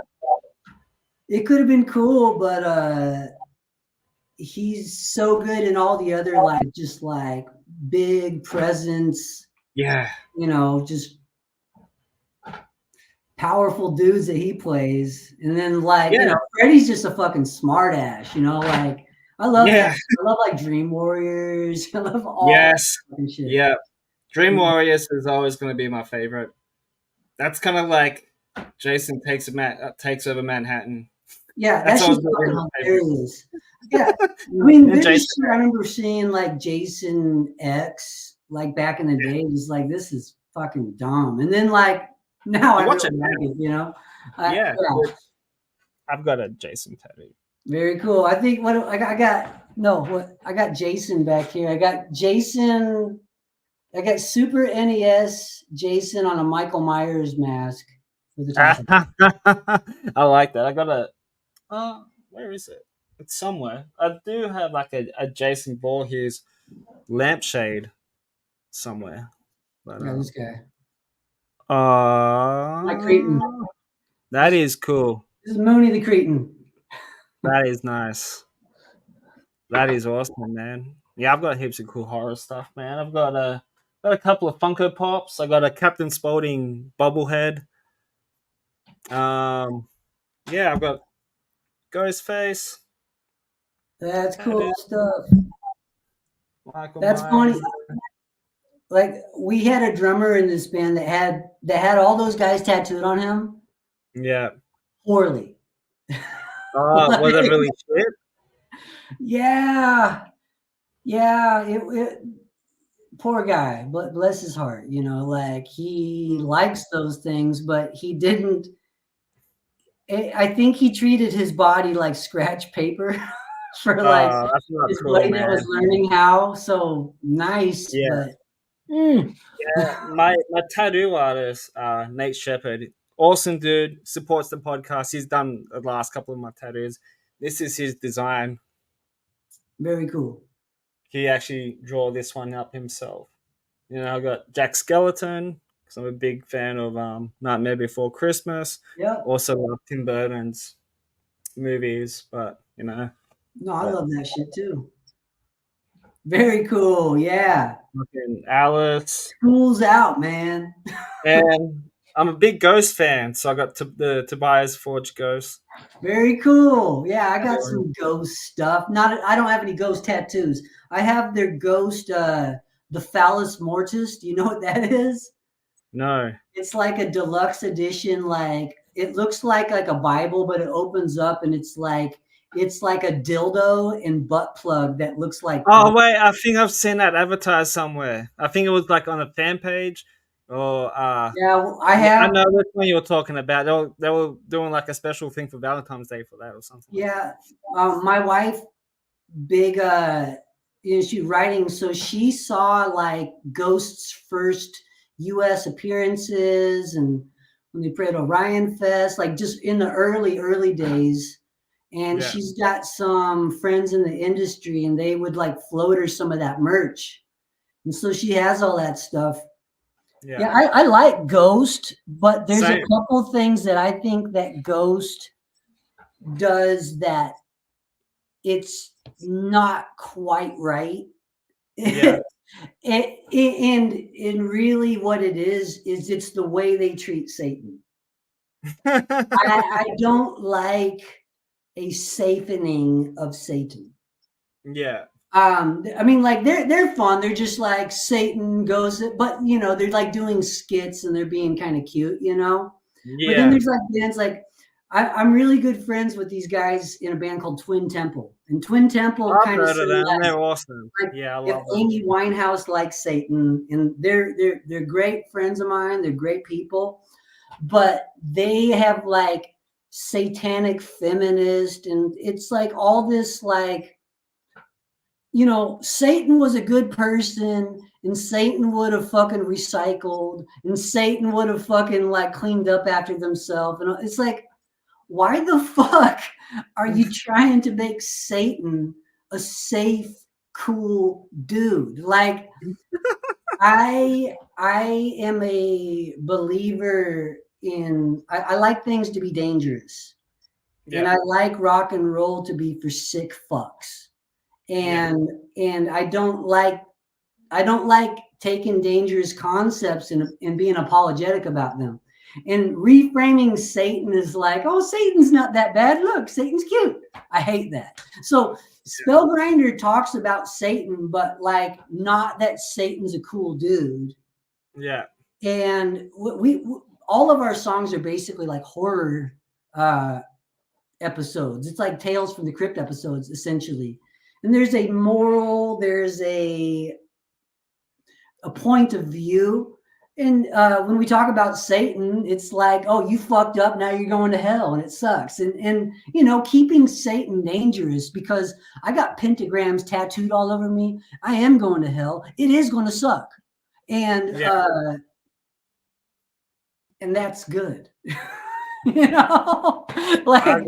it could have been cool, but he's so good in all the other like just like big presence, yeah, you know, just powerful dudes that he plays. And then like, you yeah, know, Freddy's just a fucking smartass, you know, like I love that. yeah. I love like Dream Warriors. I love all that Yes, fucking shit. yeah. Dream Warriors is always going to be my favorite. That's kind of like Jason takes over Manhattan. Yeah, That's that's always just going to be fucking my favorite. hilarious. Yeah, I mean, And there's Jason, shit I remember seeing like Jason X, like back in the day, was like, this is fucking dumb. And then like now I you watch really it like now. it, you know? Yeah, Yeah, I've got a Jason tattoo. very cool. I think what I got Jason back here. I got Jason, I got Super NES Jason on a Michael Myers mask for the top. I like that. I got a. Where is it? It's somewhere. I do have like a Jason Voorhees lampshade somewhere. But Yeah, this guy. Mike Creighton. that is cool. This is Mooney the Cretin. That is nice. That is awesome, man. Yeah, I've got heaps of cool horror stuff, man. I've got a couple of Funko Pops. I got a Captain Spaulding bobblehead. Um, yeah, I've got Ghostface, That's cool tattoo, stuff. Michael That's funny. Myers. Like we had a drummer in this band that had all those guys tattooed on him Yeah. poorly. Oh, was it Like, really shit? yeah, yeah. It poor guy, but bless his heart. You know, like he likes those things, but he didn't. I think he treated his body like scratch paper for like Oh, that's not his cool, buddy that was man. learning how. So nice, Yeah. but Mm. My tattoo artist, Nate Shepherd, awesome dude, supports the podcast. He's done the last couple of my tattoos. This is his design. Very cool. He actually drew this one up himself. I got Jack Skeleton because I'm a big fan of Nightmare Before Christmas. Yep. Also love Tim Burton's movies, but No, I but love that shit too. Very cool. Yeah. fucking Alice. School's out, man. And I'm a big Ghost fan, so I got the Tobias Forge Ghost. Very cool. Yeah, I got some ghost stuff. Not I don't have any ghost tattoos. I have their ghost the phallus mortis. Do you know what that is? No. It's like a deluxe edition, like it looks like a Bible, but it opens up and it's like a dildo and butt plug that looks like Oh wait, I think I've seen that advertised somewhere. I think it was like on a fan page, or yeah, I yeah, I have know which one you were talking about. They were doing like a special thing for Valentine's Day for that or something. yeah. My wife big she's writing, so she saw like Ghost's first US appearances and when they played Orion Fest, like just in the early days. And Yeah, she's got some friends in the industry and they would like float her some of that merch. And so she has all that stuff. yeah. Yeah, I like Ghost, but there's a Same. couple things that I think that Ghost does that it's not quite right. Yeah. And really what it is it's the way they treat Satan. I don't like a safening of Satan. Yeah. I mean, like they're fun. They're just like Satan goes, but they're like doing skits and they're being kind of cute. But then Yeah. there's like bands like I'm really good friends with these guys in a band called Twin Temple, and Twin Temple I've kind of heard of them. symbolizes They're awesome. like Yeah, I if love them. Amy Winehouse likes Satan, and they're great friends of mine. They're great people, but they have like satanic feminist, and it's like all this like Satan was a good person and Satan would have fucking recycled and Satan would have fucking like cleaned up after themselves. And it's like, why the fuck are you trying to make Satan a safe, cool dude? Like, I am a believer in I like things to be dangerous. And Yeah. I like rock and roll to be for sick fucks. Yeah. And I don't like taking dangerous concepts and being apologetic about them. And reframing Satan is like, oh, Satan's not that bad. Look, Satan's cute. I hate that. So Spellgrinder talks about Satan, but like not that Satan's a cool dude. Yeah. And we all of our songs are basically like horror episodes. It's like Tales from the Crypt episodes, essentially. And there's a moral, there's a point of view. And when we talk about Satan, it's like, oh, you fucked up, now you're going to hell, and it sucks. And keeping Satan dangerous because I got pentagrams tattooed all over me. I am going to hell. It is going to suck, and that's good. Like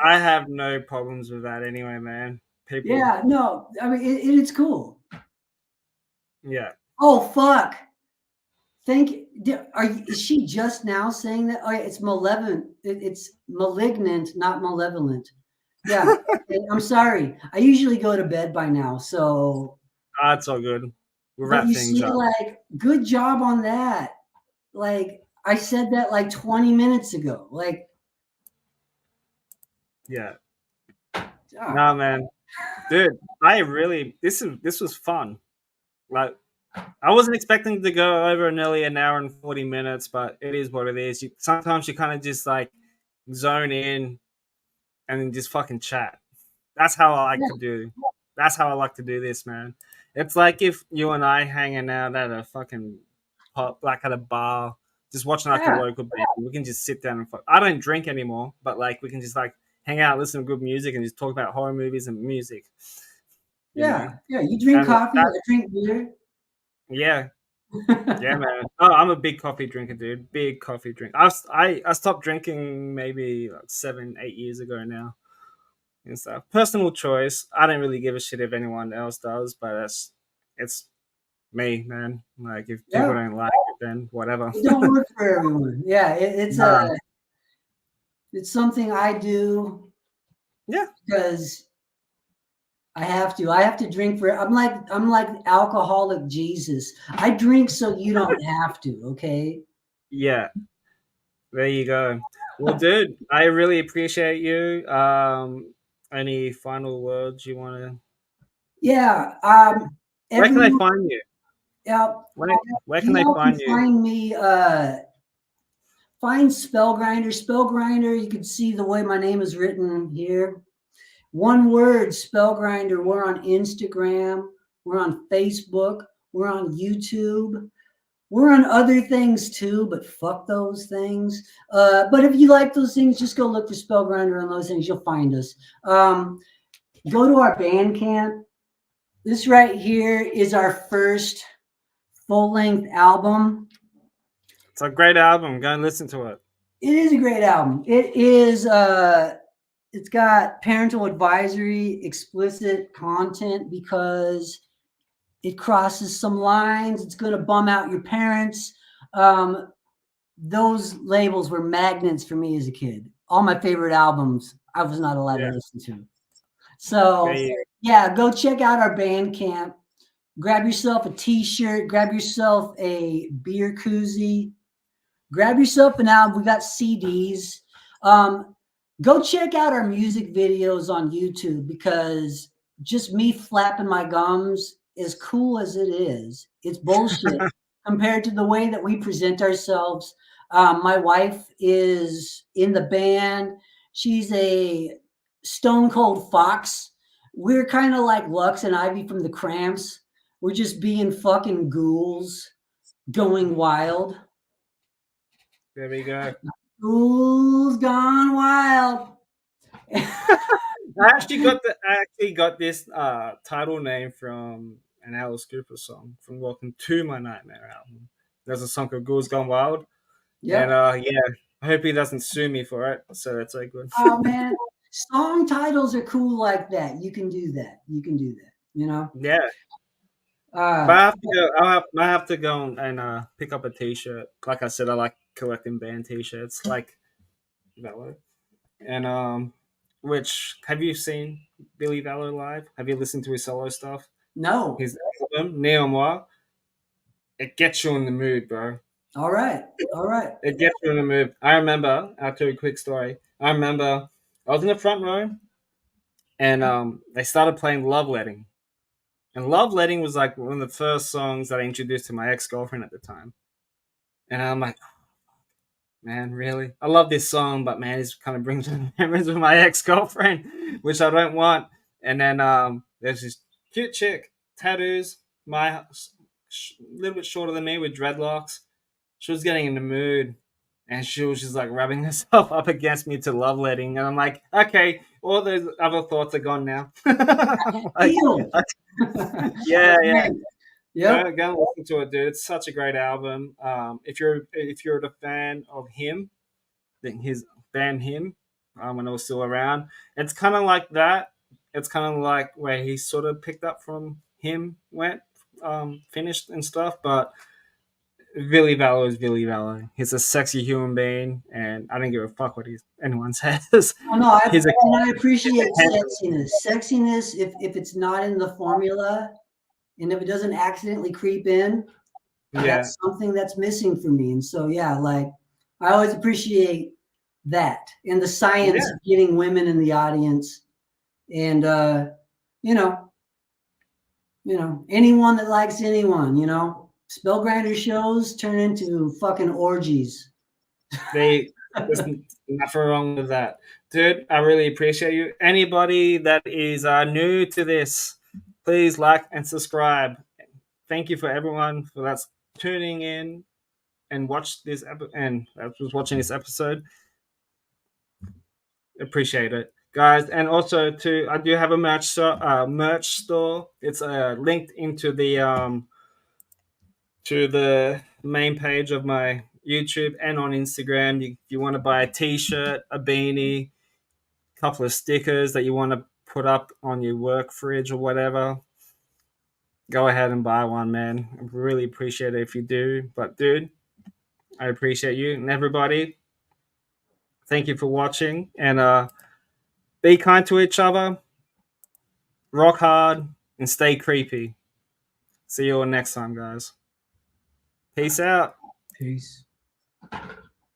I have no problems with that anyway, man. People. Yeah, no, I mean it's cool. Yeah. Oh fuck! Is she just now saying that? Oh, yeah, it's malevolent. It's malignant, not malevolent. Yeah, I'm sorry. I usually go to bed by now, so. That's all good. We'll But wrap you things see, up. like, good job on that. Like, I said that like 20 minutes ago. Like, Yeah. oh. Nah, man, dude, this was fun. Like, I wasn't expecting to go over nearly an hour and 40 minutes, but it is what it is. Sometimes you kind of just like zone in and then just fucking chat. That's how I like to do. That's how I like to do this, man. It's like if you and I hanging out at a fucking pub, like at a bar, just watching like a local band. We can just sit down and fuck. I don't drink anymore, but like we can just like hang out, listen to good music, and just talk about horror movies and music. You know? Yeah. You drink And coffee, I drink beer. yeah, Yeah, man. Oh, I'm a big coffee drinker, dude. Big coffee drink. I stopped drinking maybe like 7, 8 years ago now and stuff. Personal choice. I don't really give a shit if anyone else does, but it's me, man. Like if people Yeah, don't like it, then whatever. it don't work for everyone. Yeah, No. it's something I do Yeah. because I have to. I have to drink for. I'm like alcoholic Jesus. I drink so you don't have to. Okay. Yeah. There you go. Well, dude, I really appreciate you. Any final words you want to? Yeah. Where can they Everyone. find you? Yeah. Where Where can they Y'all can find you? find me. Find Spellgrinder. Spellgrinder. You can see the way my name is written here. One word, Spellgrinder. We're on Instagram. We're on Facebook. We're on YouTube. We're on other things too, but fuck those things. But if you like those things, just go look for Spellgrinder on those things. You'll find us. Go to our Bandcamp. This right here is our first full-length album. It's a great album. Go and listen to it. It is a great album. It is it's got parental advisory, explicit content because it crosses some lines. It's going to bum out your parents. Those labels were magnets for me as a kid. All my favorite albums I was not allowed to Yeah. listen to. So yeah, go check out our Bandcamp. Grab yourself a t-shirt, grab yourself a beer koozie, grab yourself an album. We got CDs. Go check out our music videos on YouTube because just me flapping my gums, as cool as it is, it's bullshit compared to the way that we present ourselves. My wife is in the band. She's a stone cold fox. We're kind of like Lux and Ivy from the Cramps. We're just being fucking ghouls going wild. There we go. Ghouls gone wild. I actually got this title name from an Alice Cooper song from Welcome to My Nightmare album. There's a song called Ghouls Gone Wild. Yep. And yeah, I hope he doesn't sue me for it. So that's so good. Oh man, song titles are cool like that. You can do that. You can do that. You know. Yeah. But Uh, I have to go. I have to go and pick up a T-shirt. Like I said, I like collecting band T-shirts, like Valor. And which have you seen Billy Valor live? Have you listened to his solo stuff? no. His album Neo Noir. It gets you in the mood, bro. All right. All right. It gets you in the mood. I remember. I'll tell you a quick story. I remember I was in the front row, and they started playing Love Letting. And Love Letting was like one of the first songs that I introduced to my ex girlfriend at the time. And I'm like, man, really? I love this song, but man, this kind of brings me memories of my ex girlfriend, which I don't want. And then there's this cute chick, tattoos, my little bit shorter than me with dreadlocks. She was getting in the mood, and she was just like rubbing herself up against me to Love Letting, and I'm like, okay, all those other thoughts are gone now. Like, Healed. yeah, yeah. Yep. Go and listen to it, dude. It's such a great album. If you're a fan of him, then his band him, when I was still around, it's kind of like that. It's kind of like where he sort of picked up from him, went finished and stuff. But Billy Valor is Billy Valor. He's a sexy human being, and I don't give a fuck what anyone says. Oh, no, He's a I appreciate handsome. sexiness. Sexiness, if it's not in the formula, and if it doesn't accidentally creep in, Yeah, that's something that's missing for me. And so, yeah, like I always appreciate that and the science yeah. of getting women in the audience, and you know, anyone that likes anyone, Spellgrinder shows turn into fucking orgies. There's nothing wrong with that, dude. I really appreciate you. Anybody that is new to this, please like and subscribe. Thank you for everyone for that's tuning in and watch this and that was watching this episode. Appreciate it, guys. And also, too, I do have a merch store. It's linked into the to the main page of my YouTube and on Instagram. If you want to buy a t-shirt, a beanie, a couple of stickers that you want to put up on your work fridge or whatever, go ahead and buy one, man. I really appreciate it if you do. But dude, I appreciate you and everybody. Thank you for watching, and be kind to each other, rock hard, and stay creepy. See you all next time, guys. Peace out. Peace.